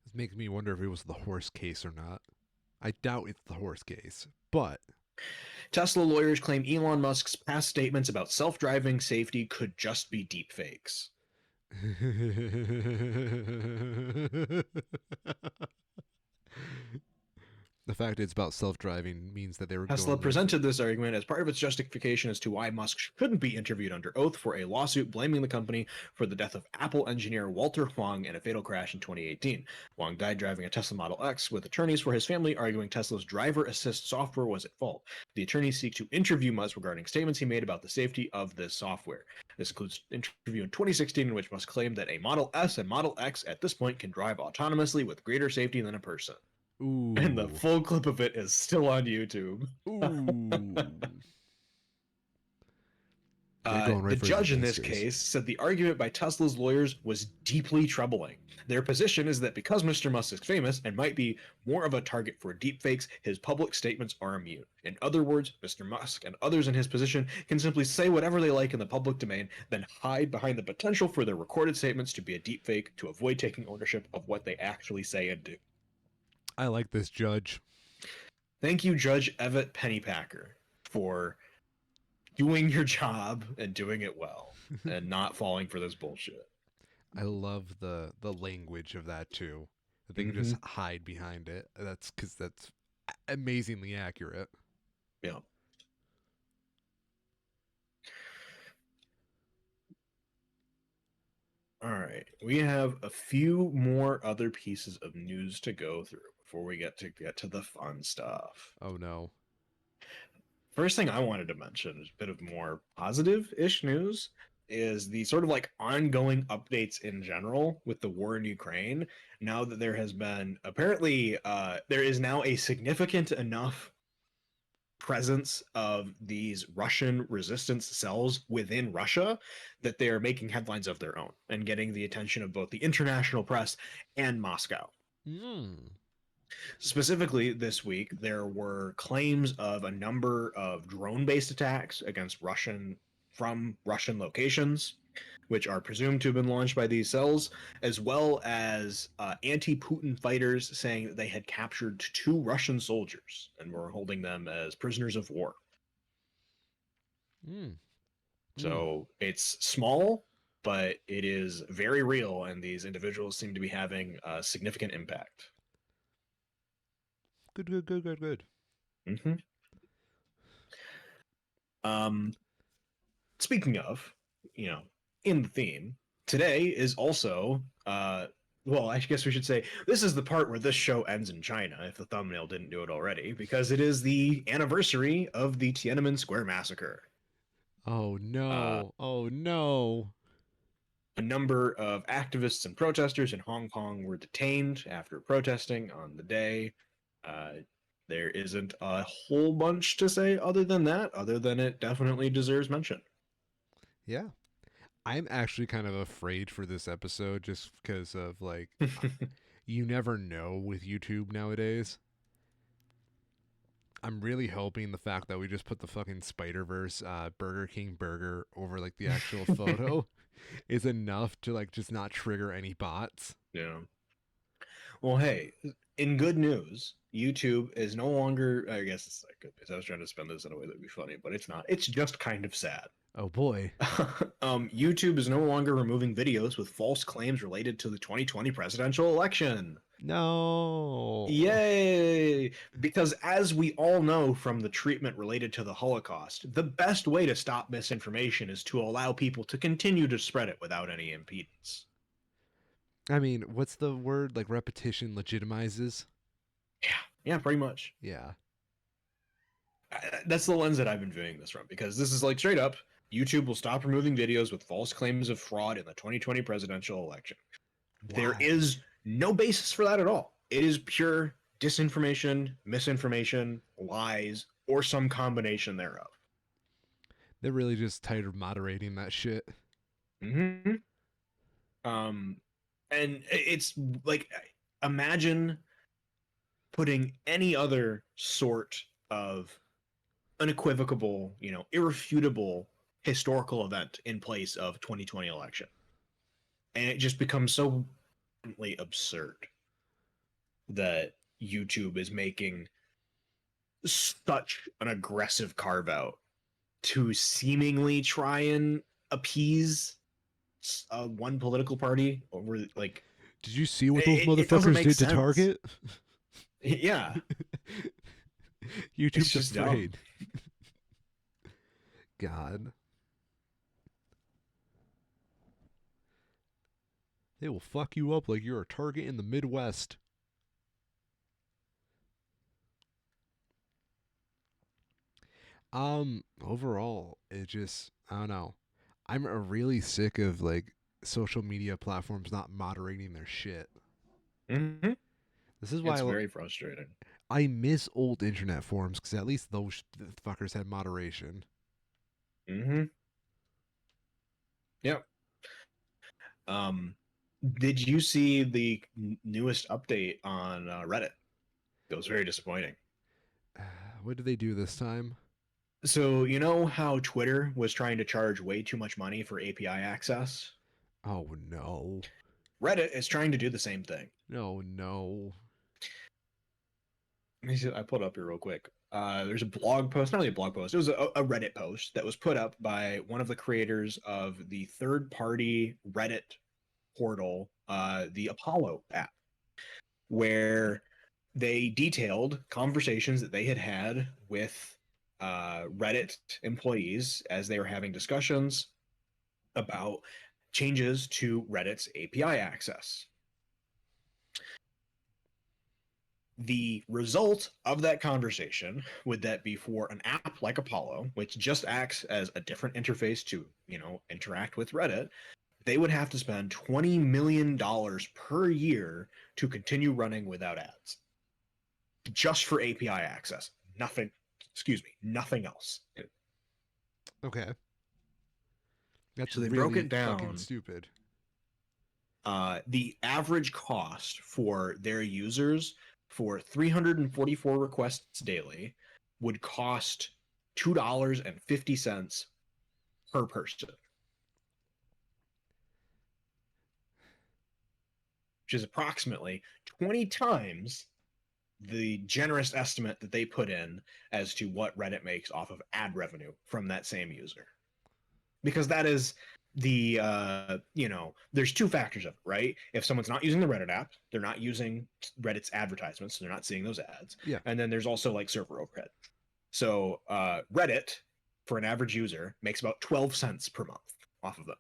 It's making me wonder if it was the horse case or not. I doubt it's the horse case, but Tesla lawyers claim Elon Musk's past statements about self-driving safety could just be deepfakes. the fact it's about self-driving means that they were Tesla going with. presented this argument as part of its justification as to why Musk couldn't be interviewed under oath for a lawsuit blaming the company for the death of Apple engineer Walter Huang in a fatal crash in 2018. Huang died driving a Tesla Model X, with attorneys for his family arguing Tesla's driver assist software was at fault. The attorneys seek to interview Musk regarding statements he made about the safety of this software. This includes an interview in 2016 in which Musk claimed that a Model S and Model X at this point can drive autonomously with greater safety than a person. And the Ooh. full clip of it is still on YouTube. Ooh. They're going The right for his judge in this investors. case said the argument by Tesla's lawyers was deeply troubling. Their position is that because Mr. Musk is famous and might be more of a target for deepfakes, his public statements are immune. In other words, Mr. Musk and others in his position can simply say whatever they like in the public domain, then hide behind the potential for their recorded statements to be a deepfake to avoid taking ownership of what they actually say and do. I like this judge. Thank you, Judge Everett Pennypacker, for doing your job and doing it well and not falling for this bullshit. I love the language of that too. That they can Mm-hmm. just hide behind it. That's because that's amazingly accurate. Yeah. All right. We have a few more other pieces of news to go through before we get to the fun stuff. Oh no. First thing I wanted to mention is a bit of more positive-ish news is the sort of like ongoing updates in general with the war in Ukraine. Now that there has been apparently there is now a significant enough presence of these Russian resistance cells within Russia that they are making headlines of their own and getting the attention of both the international press and Moscow. Mm. Specifically, this week, there were claims of a number of drone based attacks against from Russian locations, which are presumed to have been launched by these cells, as well as anti Putin fighters saying that they had captured 2 Russian soldiers and were holding them as prisoners of war. Mm. Mm. So it's small, but it is very real, and these individuals seem to be having a significant impact. Good, good, good, good, good. Mm-hmm. Um, Speaking of, in the theme, today is also well, I guess we should say this is the part where this show ends in China, if the thumbnail didn't do it already, because it is the anniversary of the Tiananmen Square massacre. Oh Uh, no. Oh no. a number of activists and protesters in Hong Kong were detained after protesting on the day. Uh, there isn't a whole bunch to say other than that, other than it definitely deserves mention. Yeah. I'm actually kind of afraid for this episode just because of like you never know with YouTube nowadays. I'm really hoping the fact that we just put the fucking Spider-Verse Burger King burger over like the actual photo is enough to like just not trigger any bots. Yeah. Well, hey, in good news, YouTube is no longer. I guess it's like good news. I was trying to spin this in a way that would be funny, but it's not. It's just kind of sad. Oh boy. YouTube is no longer removing videos with false claims related to the 2020 presidential election. No. Yay! Because as we all know from the treatment related to the Holocaust, the best way to stop misinformation is to allow people to continue to spread it without any impedance. I mean, what's the word? Like repetition legitimizes? Yeah, yeah, pretty much. Yeah. That's the lens that I've been viewing this from, because this is like straight up YouTube will stop removing videos with false claims of fraud in the 2020 presidential election. There Why? is no basis for that at all. It is pure disinformation, misinformation, lies, or some combination thereof. They're really just tired of moderating that shit. Mm-hmm. Um, and it's like, imagine putting any other sort of unequivocal, irrefutable historical event in place of 2020 election, and it just becomes so absurd that YouTube is making such an aggressive carve out to seemingly try and appease one political party over like Did you see what those it doesn't motherfuckers make did to sense. Target? Yeah, it's YouTube's just dumb. afraid. God. They will fuck you up like you're a target in the Midwest. Overall, it just I don't know. I'm really sick of like social media platforms not moderating their shit. Mm-hmm. This is why It's very frustrating. I miss old internet forums because at least those fuckers had moderation. Mm-hmm. Yep. Did you see the newest update on Reddit? It was very disappointing. What did they do this time? So, you know how Twitter was trying to charge way too much money for API access? Oh no. Reddit is trying to do the same thing. No, no. Let me see, I pulled it up here real quick. There's a blog post, not really a blog post, it was a Reddit post that was put up by one of the creators of the third party Reddit portal, the Apollo app, where they detailed conversations that they had had with Reddit employees as they were having discussions about changes to Reddit's API access. The result of that conversation would that be for an app like Apollo, which just acts as a different interface to, interact with Reddit, they would have to spend $20 million per year to continue running without ads. Just for API access. Nothing. Excuse me, nothing else. Okay. That's So they broke really it fucking down. stupid. The average cost for their users for 344 requests daily would cost $2.50 per person, which is approximately 20 times the generous estimate that they put in as to what Reddit makes off of ad revenue from that same user. Because that is there's two factors of it, right? If someone's not using the Reddit app, they're not using Reddit's advertisements, so they're not seeing those ads. Yeah. And then there's also like server overhead. So Reddit, for an average user, makes about 12 cents per month off of them.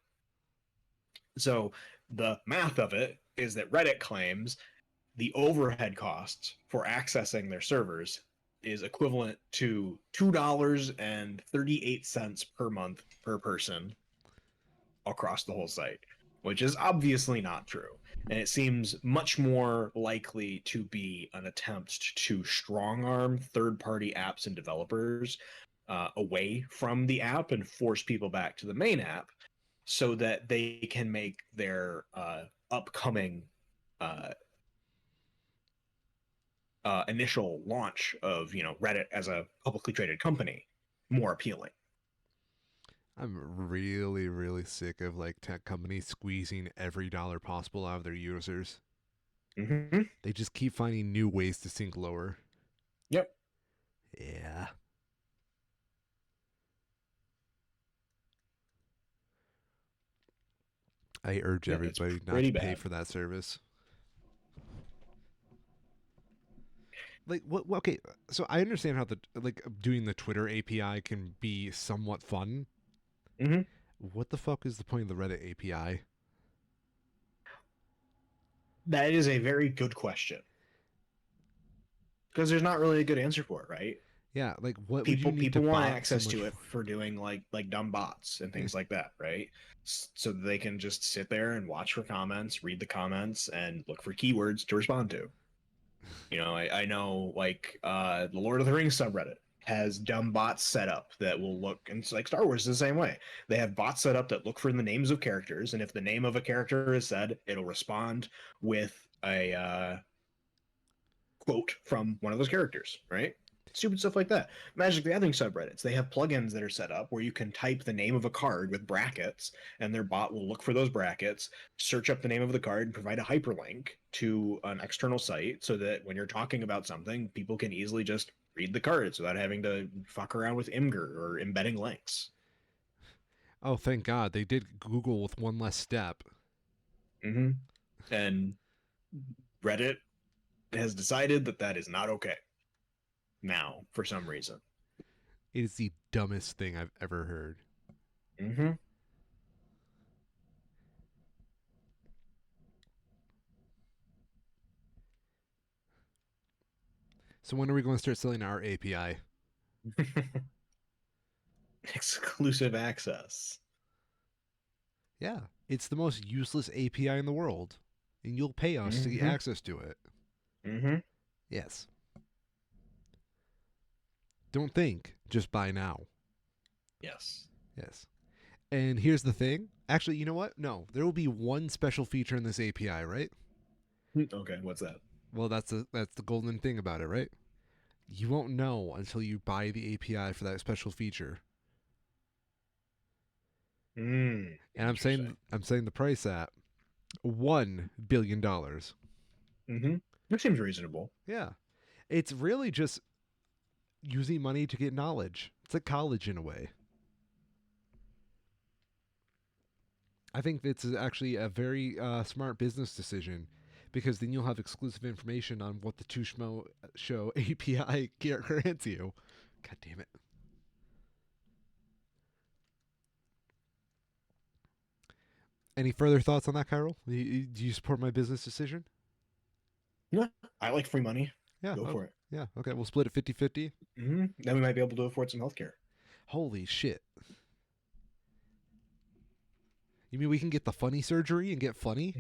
So the math of it is that Reddit claims the overhead costs for accessing their servers is equivalent to $2.38 per month per person across the whole site, which is obviously not true. And it seems much more likely to be an attempt to strong arm third party apps and developers away from the app and force people back to the main app so that they can make their upcoming uh, initial launch of Reddit as a publicly traded company more appealing. I'm really, really sick of like tech companies squeezing every dollar possible out of their users. Mm-hmm. They just keep finding new ways to sink lower. Yep. Yeah. I urge Yeah, it's everybody not pretty to pay bad. for that service. Like what okay, so I understand how the like doing the Twitter API can be somewhat fun. Mm-hmm. What the fuck is the point of the Reddit API? That is a very good question because there's not really a good answer for it, right? Yeah, like what would you people need to people want bot so access much to for? it for doing like dumb bots and things like that, right? So that they can just sit there and watch for comments, read the comments, and look for keywords to respond to. I know like the Lord of the Rings subreddit has dumb bots set up that will look, and it's like Star Wars is the same way. They have bots set up that look for the names of characters, and if the name of a character is said, it'll respond with a quote from one of those characters, right? Stupid stuff like that. Magic the Gathering subreddits, they have plugins that are set up where you can type the name of a card with brackets, and their bot will look for those brackets, search up the name of the card, and provide a hyperlink to an external site so that when you're talking about something, people can easily just read the cards without having to fuck around with Imgur or embedding links. Oh, thank God they did Google with one less step. Mm-hmm. And Reddit has decided that that is not okay now for some reason. It is the dumbest thing I've ever heard. Mm-hmm. So when are we going to start selling our API? Exclusive access. Yeah, it's the most useless API in the world, and you'll pay us to get Mm-hmm. access to it. Mm-hmm. Yes. Don't think, just buy now. Yes. Yes. And here's the thing. Actually, you know what? No, there will be one special feature in this API, right? Okay, what's that? Well, that's the golden thing about it, right? You won't know until you buy the API for that special feature. And Interesting. I'm saying the price at $1 billion. Mm-hmm. That seems reasonable. Yeah. It's really just using money to get knowledge. It's like college in a way. I think it's actually a very smart business decision because then you'll have exclusive information on what the Two Schmo Show API grants you. God damn it. Any further thoughts on that, Carol? Do you support my business decision? Yeah, I like free money. Yeah. Go Oh, for it. yeah. Okay. We'll split it 50-50. Mm-hmm. Then we might be able to afford some healthcare. Holy shit. You mean we can get the funny surgery and get funny?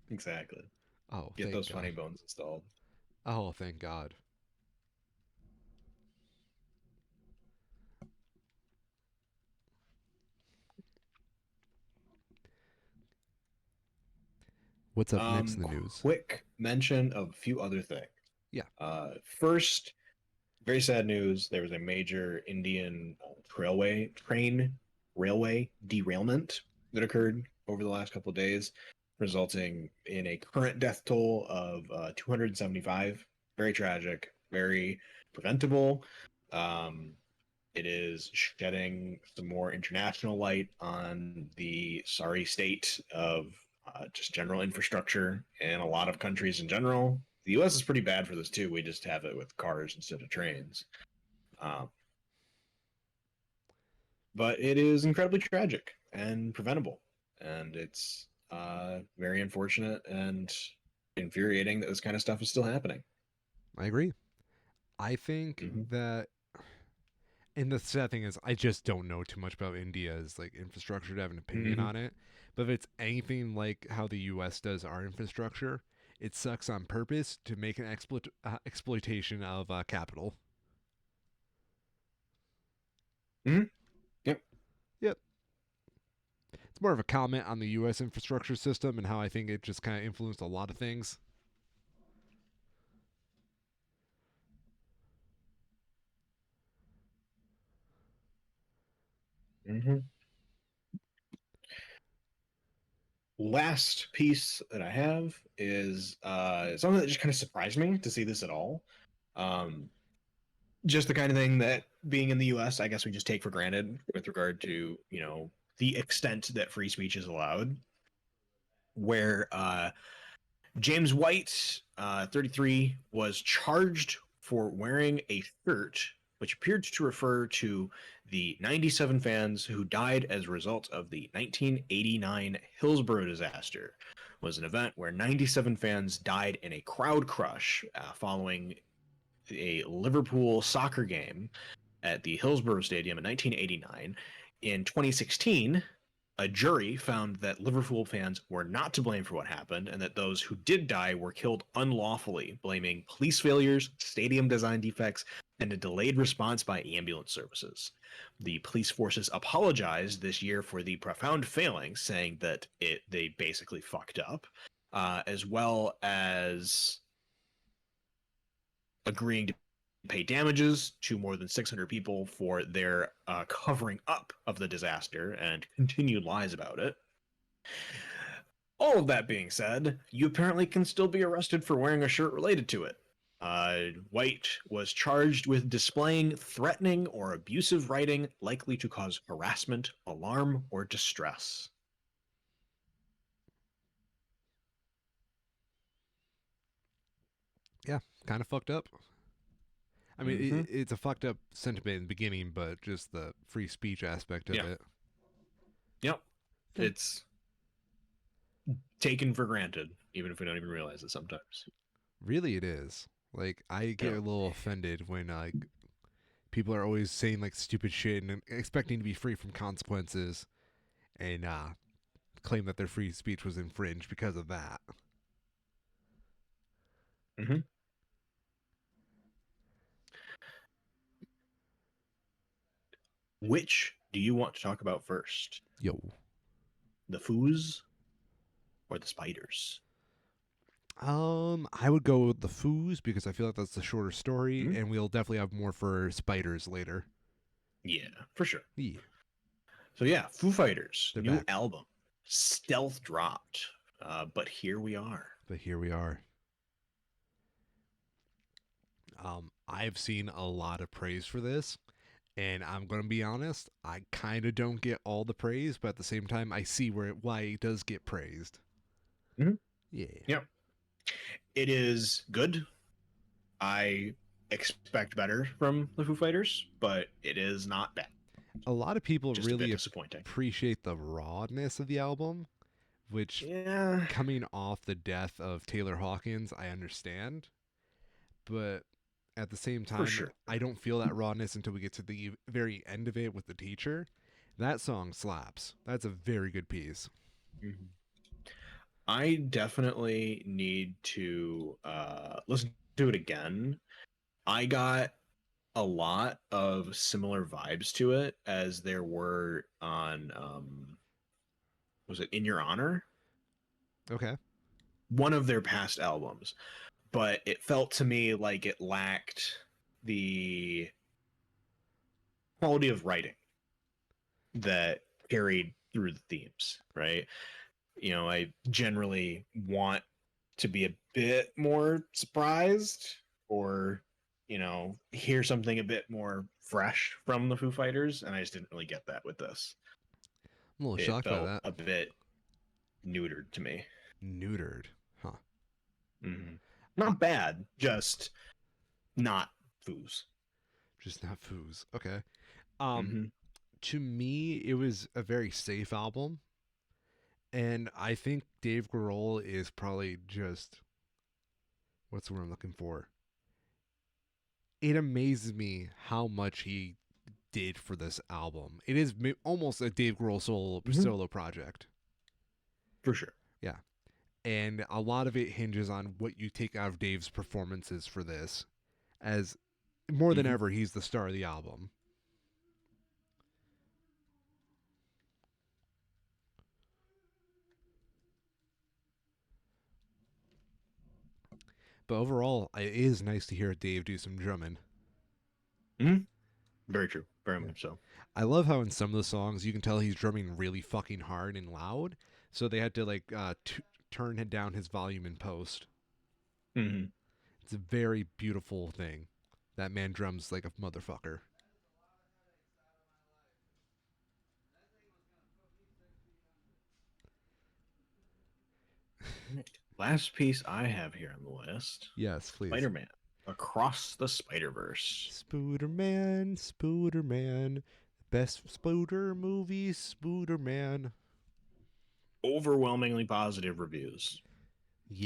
Exactly. Oh, Get thank those God. funny bones installed. Oh, thank God. What's up next in the news? Quick mention of a few other things. Yeah. First, very sad news. There was a major Indian railway derailment that occurred over the last couple of days, resulting in a current death toll of 275. Very tragic, very preventable. Um, it is shedding some more international light on the sorry state of just general infrastructure in a lot of countries in general. The U.S. is pretty bad for this too. We just have it with cars instead of trains. Um, but it is incredibly tragic and preventable, and it's very unfortunate and infuriating that this kind of stuff is still happening. I agree. I think Hmm. that, and the sad thing is, I just don't know too much about India's like infrastructure to have an opinion Hmm. on it. But if it's anything like how the U.S. does our infrastructure, it sucks on purpose to make an exploitation of capital. Hmm. Yep. Yep. It's more of a comment on the U.S. infrastructure system and how I think it just kind of influenced a lot of things. Hmm. Last piece that I have is something that just kind of surprised me to see this at all. Um, just the kind of thing that being in the U.S., I guess we just take for granted with regard to the extent that free speech is allowed. Where James White, 33, was charged for wearing a shirt which appeared to refer to the 97 fans who died as a result of the 1989 Hillsborough disaster. It was an event where 97 fans died in a crowd crush following a Liverpool soccer game at the Hillsborough Stadium in 1989. In 2016, a jury found that Liverpool fans were not to blame for what happened and that those who did die were killed unlawfully, blaming police failures, stadium design defects, and a delayed response by ambulance services. The police forces apologized this year for the profound failing, saying that they basically fucked up, as well as agreeing to pay damages to more than 600 people for their covering up of the disaster and continued lies about it. All of that being said, you apparently can still be arrested for wearing a shirt related to it. White was charged with displaying threatening or abusive writing likely to cause harassment, alarm, or distress. Yeah, kind of fucked up. I mean, Mm-hmm. it's a fucked up sentiment in the beginning, but just the free speech aspect of Yeah. it. Yep. Yeah, It's taken for granted, even if we don't even realize it sometimes. really, it is. Like, I get Yeah. a little offended when like people are always saying like stupid shit and expecting to be free from consequences, and claim that their free speech was infringed because of that. Mm-hmm. Which do you want to talk about first? Yo. The foos or the spiders? I would go with the Foos because I feel like that's the shorter story, Hmm. and we'll definitely have more for spiders later. Yeah, for sure. Yeah, So yeah, Foo Fighters they're new back, album, Stealth dropped, but here we are. but here we are. I've seen a lot of praise for this, and I'm gonna be honest, I kind of don't get all the praise, but at the same time, I see why it does get praised. Hmm. Yeah, Yep, it is good. I expect better from the Foo Fighters, but it is not bad. a lot of people Just a bit really disappointing. appreciate the rawness of the album, which Yeah, coming off the death of Taylor Hawkins, I understand, but at the same for time, sure. I don't feel that rawness until we get to the very end of it with the teacher. That song slaps. That's a very good piece. Mhm. I definitely need to listen to it again. I got a lot of similar vibes to it as there were on was it In Your Honor? Okay. one of their past albums, but it felt to me like it lacked the quality of writing that carried through the themes, right? I generally want to be a bit more surprised or, hear something a bit more fresh from the Foo Fighters, and I just didn't really get that with this. I'm a little It shocked by felt that. a bit neutered to me. Neutered. Huh. Mm-hmm. Not bad, just not Foos. Just not foos. Okay. Um, Mm-hmm. to me, it was a very safe album. And I think Dave Grohl is probably just, what's the word I'm looking for? It amazes me how much he did for this album. It is almost a Dave Grohl Mm-hmm. solo project. For sure. Yeah. And a lot of it hinges on what you take out of Dave's performances for this, as more than Mm-hmm. ever, he's the star of the album. But overall, it is nice to hear Dave do some drumming. Mm-hmm. Very true. Very Yeah. much so. I love how in some of the songs you can tell he's drumming really fucking hard and loud, so they had to like turn down his volume in post. Mm-hmm. It's a very beautiful thing. That man drums like a motherfucker. Right. Last piece I have here on the list, Yes, please. Spider-Man Across the Spider-Verse. Spooderman, Spooderman, best Spooder movie, Spooderman. Overwhelmingly positive reviews,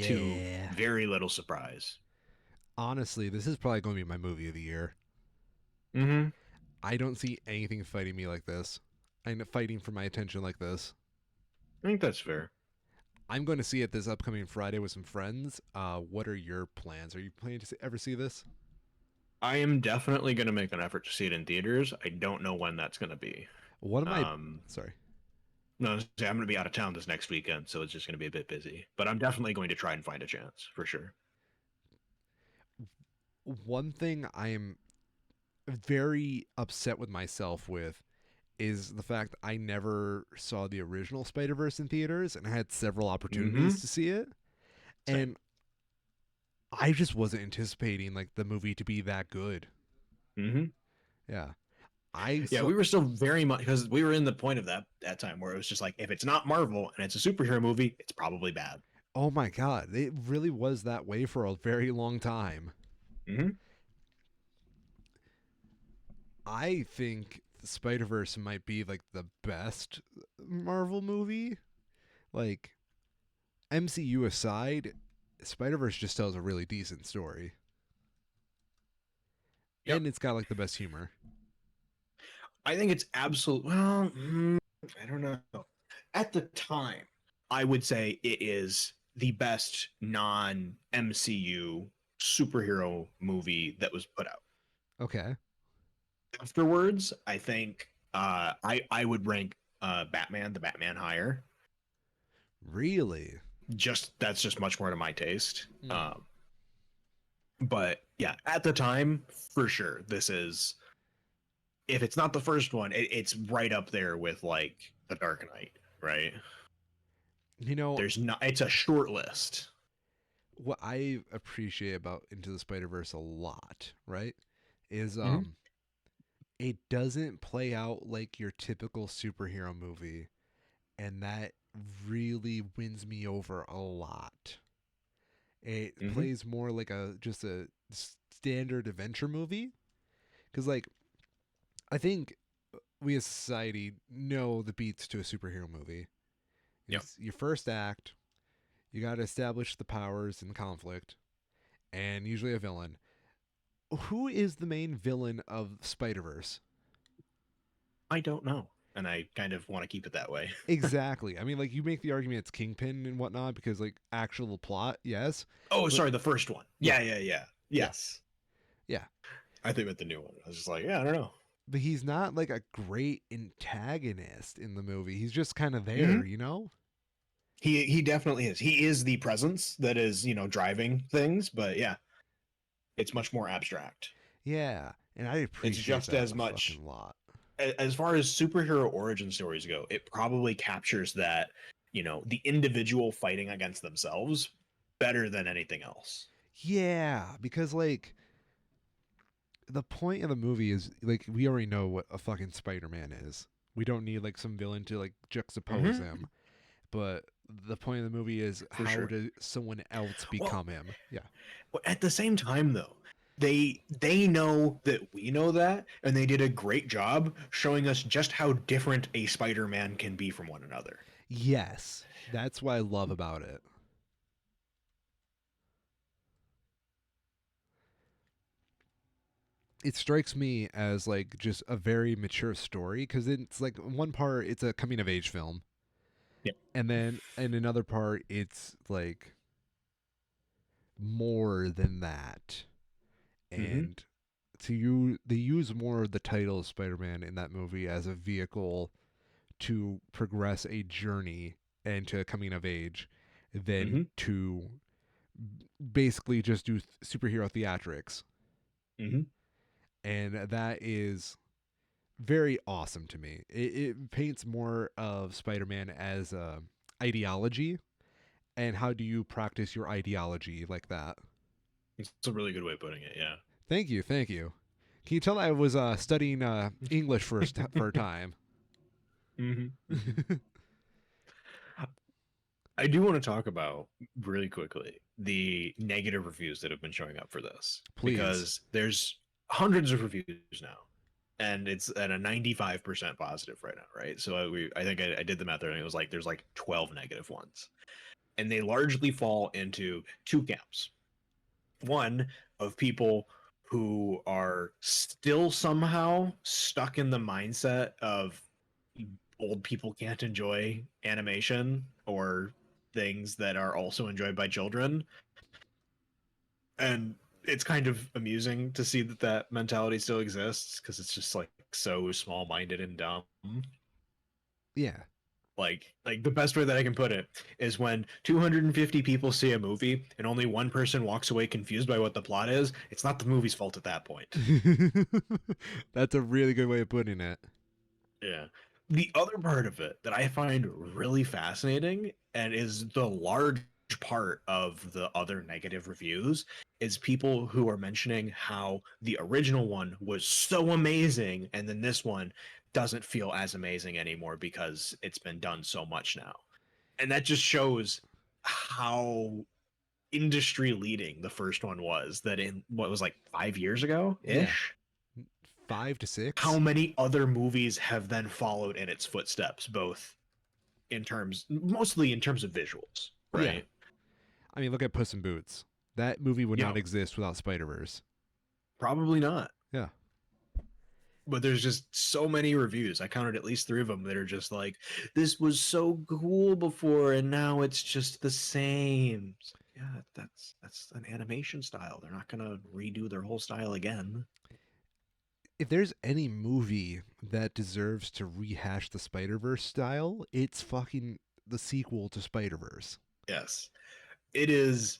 to Yeah. very little surprise. Honestly, this is probably going to be my movie of the year. Mm-hmm. I don't see anything fighting me like this. I'm fighting for my attention like this. I think that's fair. I'm going to see it this upcoming Friday with some friends. What are your plans? Are you planning to ever see this? I am definitely going to make an effort to see it in theaters. I don't know when that's going to be. One of my Um, sorry. no, I'm going to be out of town this next weekend, so it's just going to be a bit busy. But I'm definitely going to try and find a chance for sure. One thing I am very upset with myself with is the fact I never saw the original Spider-Verse in theaters and I had several Mm-hmm. opportunities to see it. Same. And I just wasn't anticipating like the movie to be that good. Mm-hmm. Yeah. I Yeah, saw we were still very much because we were in the point of that time where it was just like, if it's not Marvel and it's a superhero movie, it's probably bad. oh my god, it really was that way for a very long time. Mm-hmm. I think Spider-Verse might be like the best Marvel movie. Like MCU aside, Spider-Verse just tells a really decent story. Yep. And it's got like the best humor. I think it's absolute. Well, I don't know. At the time, I would say it is the best non MCU superhero movie that was put out. Okay. Afterwards, I think I would rank Batman, the Batman higher. Really? Just that's just much more to my taste. Mm. But yeah, at the time, for sure, this is, if it's not the first one, it's right up there with like The Dark Knight, right? You know, There's not. It's a short list. what I appreciate about Into the Spider-Verse a lot, right? Is Mm-hmm. it doesn't play out like your typical superhero movie, and that really wins me over a lot. It Mm-hmm. plays more like a just a standard adventure movie cuz like I think we as society know the beats to a superhero movie. Yep. It's your first act, you got to establish the powers and conflict, and usually a villain. Who is the main villain of Spider-Verse? I don't know, and I kind of want to keep it that way. Exactly. I mean, like you make the argument it's Kingpin and whatnot because like actual plot, yes, Oh, but sorry, the first one. yeah, Yeah. yeah, Yes. yeah. I think with the new one, I was just like, yeah, I don't know. But he's not like a great antagonist in the movie. He's just kind of Mm-hmm. there, you know? He definitely is. He is the presence that is, driving things, but yeah, it's much more abstract. Yeah, and I It's appreciate just that as a much fucking lot. as far as superhero origin stories go, it probably captures that, the individual fighting against themselves better than anything else. Yeah, because like the point of the movie is like we already know what a fucking Spider-Man is. We don't need like some villain to like juxtapose Hmm. him. But the point of the movie is For how sure. does someone else Well, become him? Yeah. at the same time though, they know that we know that, and they did a great job showing us just how different a Spider-Man can be from one another. Yes. That's what I love about it. It strikes me as like just a very mature story because it's like in one part it's a coming of age film, Yep. and then in another part it's like more than that. Hmm. And to you, they use more of the title of Spider-Man in that movie as a vehicle to progress a journey and to coming of age than Hmm. to basically just do superhero theatrics. Hmm. And that is very awesome to me. It paints more of Spider-Man as a ideology, and how do you practice your ideology like that. It's a really good way of putting it. Yeah. Thank you, thank you. Can you tell I was studying English for a time? Hmm. Hmm. I do want to talk about really quickly the negative reviews that have been showing up for this, Please. because there's hundreds of reviews now, and it's at a 95% positive right now, right? So I think I did the math there, and it was like there's like 12 negative ones, and they largely fall into two camps. One, of people who are still somehow stuck in the mindset of old people can't enjoy animation or things that are also enjoyed by children. And it's kind of amusing to see that that mentality still exists, because it's just like so small minded and dumb. Yeah. Like the best way that I can put it is when 250 people see a movie and only one person walks away confused by what the plot is, it's not the movie's fault at that point. That's a really good way of putting it. Yeah. The other part of it that I find really fascinating, and is the large part of the other negative reviews, is people who are mentioning how the original one was so amazing, and then this one doesn't feel as amazing anymore because it's been done so much now. And that just shows how industry leading the first one was, that in what was like 5 years ago Yeah. ish, 5 to 6. how many other movies have then followed in its footsteps, both mostly in terms of visuals, Yeah. right? I mean, look at Puss in Boots. That movie would Yeah, not exist without Spider Verse. probably not. Yeah. But there's just so many reviews. I counted at least three of them that are just like, "This was so cool before, and now it's just the same." It's like, yeah, that's an animation style. They're not gonna redo their whole style again. If there's any movie that deserves to rehash the Spider Verse style, it's fucking the sequel to Spider Verse. Yes, it is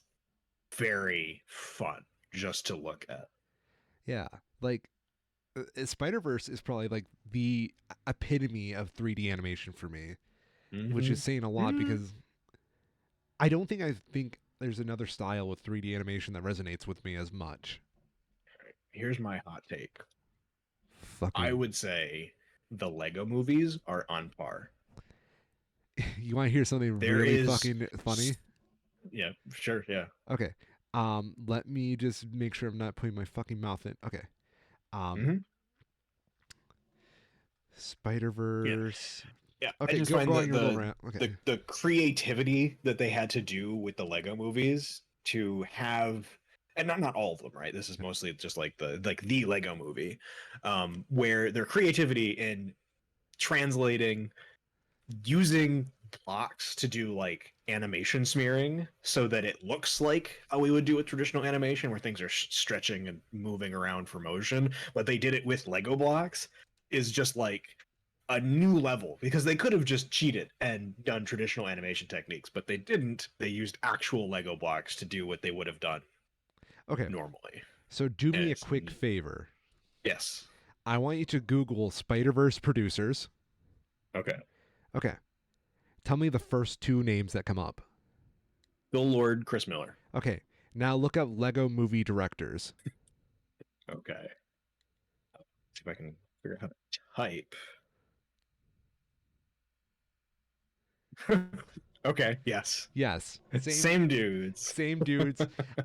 very fun just to look at. Yeah. Like, Spider Verse is probably like the epitome of 3D animation for me, which Mm-hmm. is saying a lot Mm. because I think there's another style with 3D animation that resonates with me as much. Here's my hot take. I Fucking, would say the Lego movies are on par. you want to hear something There really is, fucking funny? yeah, sure, yeah. Okay. Let me just make sure I'm not putting my fucking mouth in. Okay. Um, Hmm. Spider Yeah, Verse. yeah. I Okay, just go find on that your little rant. Okay. the creativity that they had to do with the Lego movies to have, and not all of them, right? This is mostly just like the Lego movie, where their creativity in translating, using blocks to do like animation smearing so that it looks like how we would do with traditional animation, where things are stretching and moving around for motion, but they did it with Lego blocks, is just like a new level because they could have just cheated and done traditional animation techniques, but they didn't. They used actual Lego blocks to do what they would have done Okay, normally. so do And me a it's quick favor. yes. I want you to Google Spider-Verse producers. Okay. Okay, tell me the first two names that come up. Bill Lord, Chris Miller. Okay, now look up Lego movie directors. Okay. See if I can figure out how to type. Okay. Yes. Yes, Same dudes. same dudes.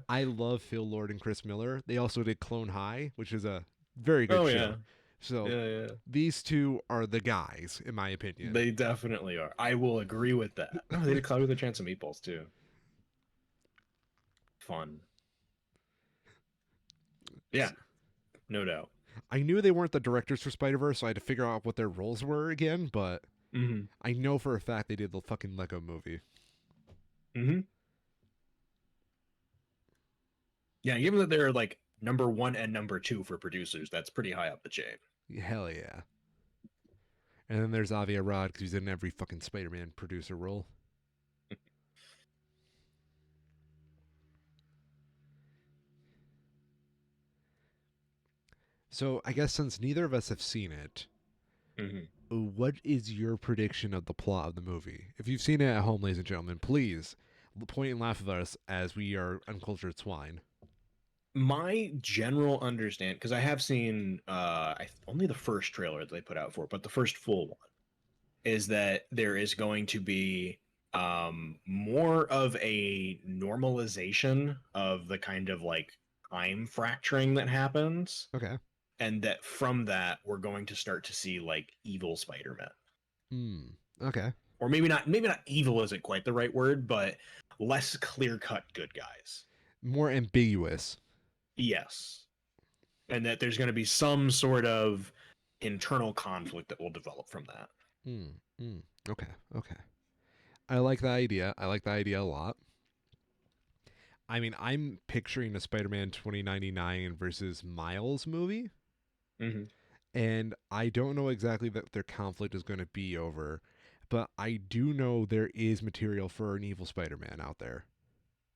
I love Phil Lord and Chris Miller. They also did Clone High, which is a very good Oh show. yeah. So Yeah. these two are the guys, in my opinion. They definitely are. I will agree with that. Oh, they did Cloudy with a Chance of Meatballs too. Fun. Yeah, no doubt. I knew they weren't the directors for Spider Verse, so I had to figure out what their roles were again. But Mm-hmm. I know for a fact they did the fucking Lego movie. Mm-hmm. Yeah, given that they're like number one and number two for producers, that's pretty high up the chain. Hell yeah. And then there's Avi Arad because he's in every fucking Spider-Man producer role. So I guess since neither of us have seen it, Mm-hmm. what is your prediction of the plot of the movie? If you've seen it at home, ladies and gentlemen, please point and laugh at us as we are uncultured swine. My general understand, because I have seen only the first trailer that they put out for it, but the first full one is that there is going to be more of a normalization of the kind of like time fracturing that happens, Okay. and that from that we're going to start to see like evil Spider-Man, Hmm. Okay. or maybe not evil isn't quite the right word, but less clear-cut good guys. More ambiguous. Yes, and that there's going to be some sort of internal conflict that will develop from that. Hmm. Hmm. Okay. Okay. I like the idea. I like the idea a lot. I mean, I'm picturing a Spider-Man 2099 versus Miles movie, Mm-hmm. and I don't know exactly what their conflict is going to be over, but I do know there is material for an evil Spider-Man out there.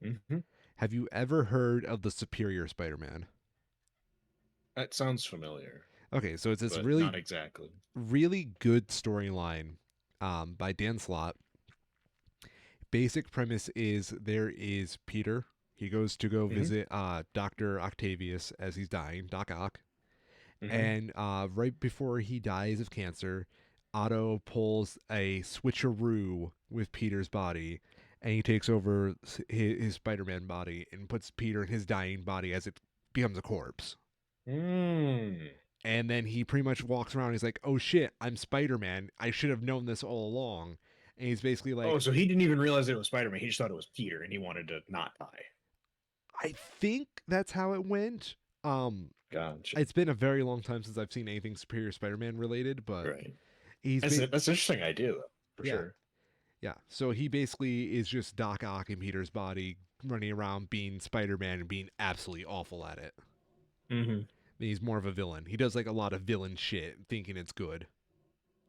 Mm-hmm. Have you ever heard of the Superior Spider-Man? That sounds familiar, Okay, so it's this but really, not exactly. really good storyline by Dan Slott. Basic premise is there is Peter. He goes to go Mm-hmm. visit Dr. Octavius as he's dying, Doc Ock. Mm-hmm. And right before he dies of cancer, Otto pulls a switcheroo with Peter's body, and he takes over his Spider-Man body and puts Peter in his dying body as it becomes a corpse. Mm. And then he pretty much walks around. And he's like, "Oh shit, I'm Spider-Man. I should have known this all along." And he's basically Oh, like, so he didn't even realize it was Spider-Man. He just thought it was Peter, and he wanted to not die. "I think that's how it went." Gotcha. It's been a very long time since I've seen anything Superior Spider-Man related, but Right. he's That's an interesting idea, though, for yeah, sure. yeah. So he basically is just Doc Ock in Peter's body, running around being Spider-Man and being absolutely awful at it. Mm-hmm. He's more of a villain. He does like a lot of villain shit, thinking it's good.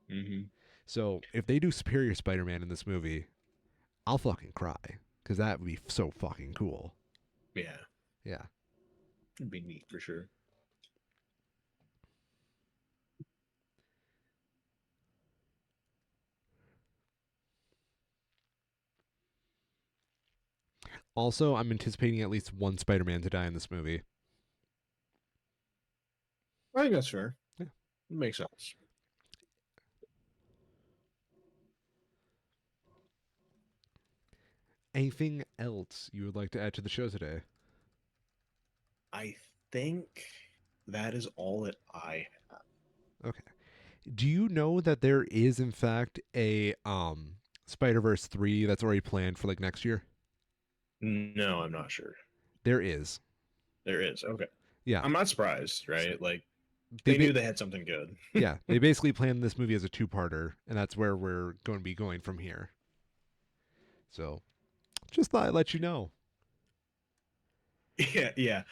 Mm-hmm. So if they do Superior Spider-Man in this movie, I'll fucking cry because that would be so fucking cool. Yeah, Yeah. it'd be neat for sure. Also, I'm anticipating at least one Spider-Man to die in this movie. I think that's fair. Yeah. It makes sense. Anything else you would like to add to the show today? I think that is all that I have. Okay. Do you know that there is in fact a Spider-Verse 3 that's already planned for like next year? No, I'm not sure. There is. There is. Okay. Yeah. I'm not surprised, right? Like, They they knew they had something good. yeah, they basically planned this movie as a two-parter, and that's where we're going to be going from here. So, just thought I'd let you know. Yeah.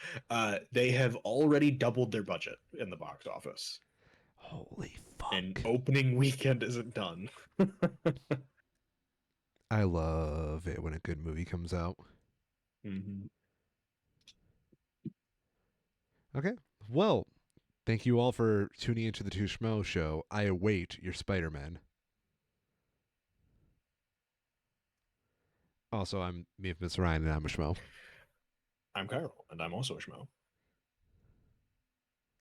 They have already doubled their budget in the box office. Holy and Fuck. opening weekend isn't done. I love it when a good movie comes out. Hmm. Okay. Well, thank you all for tuning into the Two Schmoes Show. I await your Spider-Man. Also, I'm me, Miss Ryan, and I'm a schmo. I'm Kyle, and I'm also a schmo.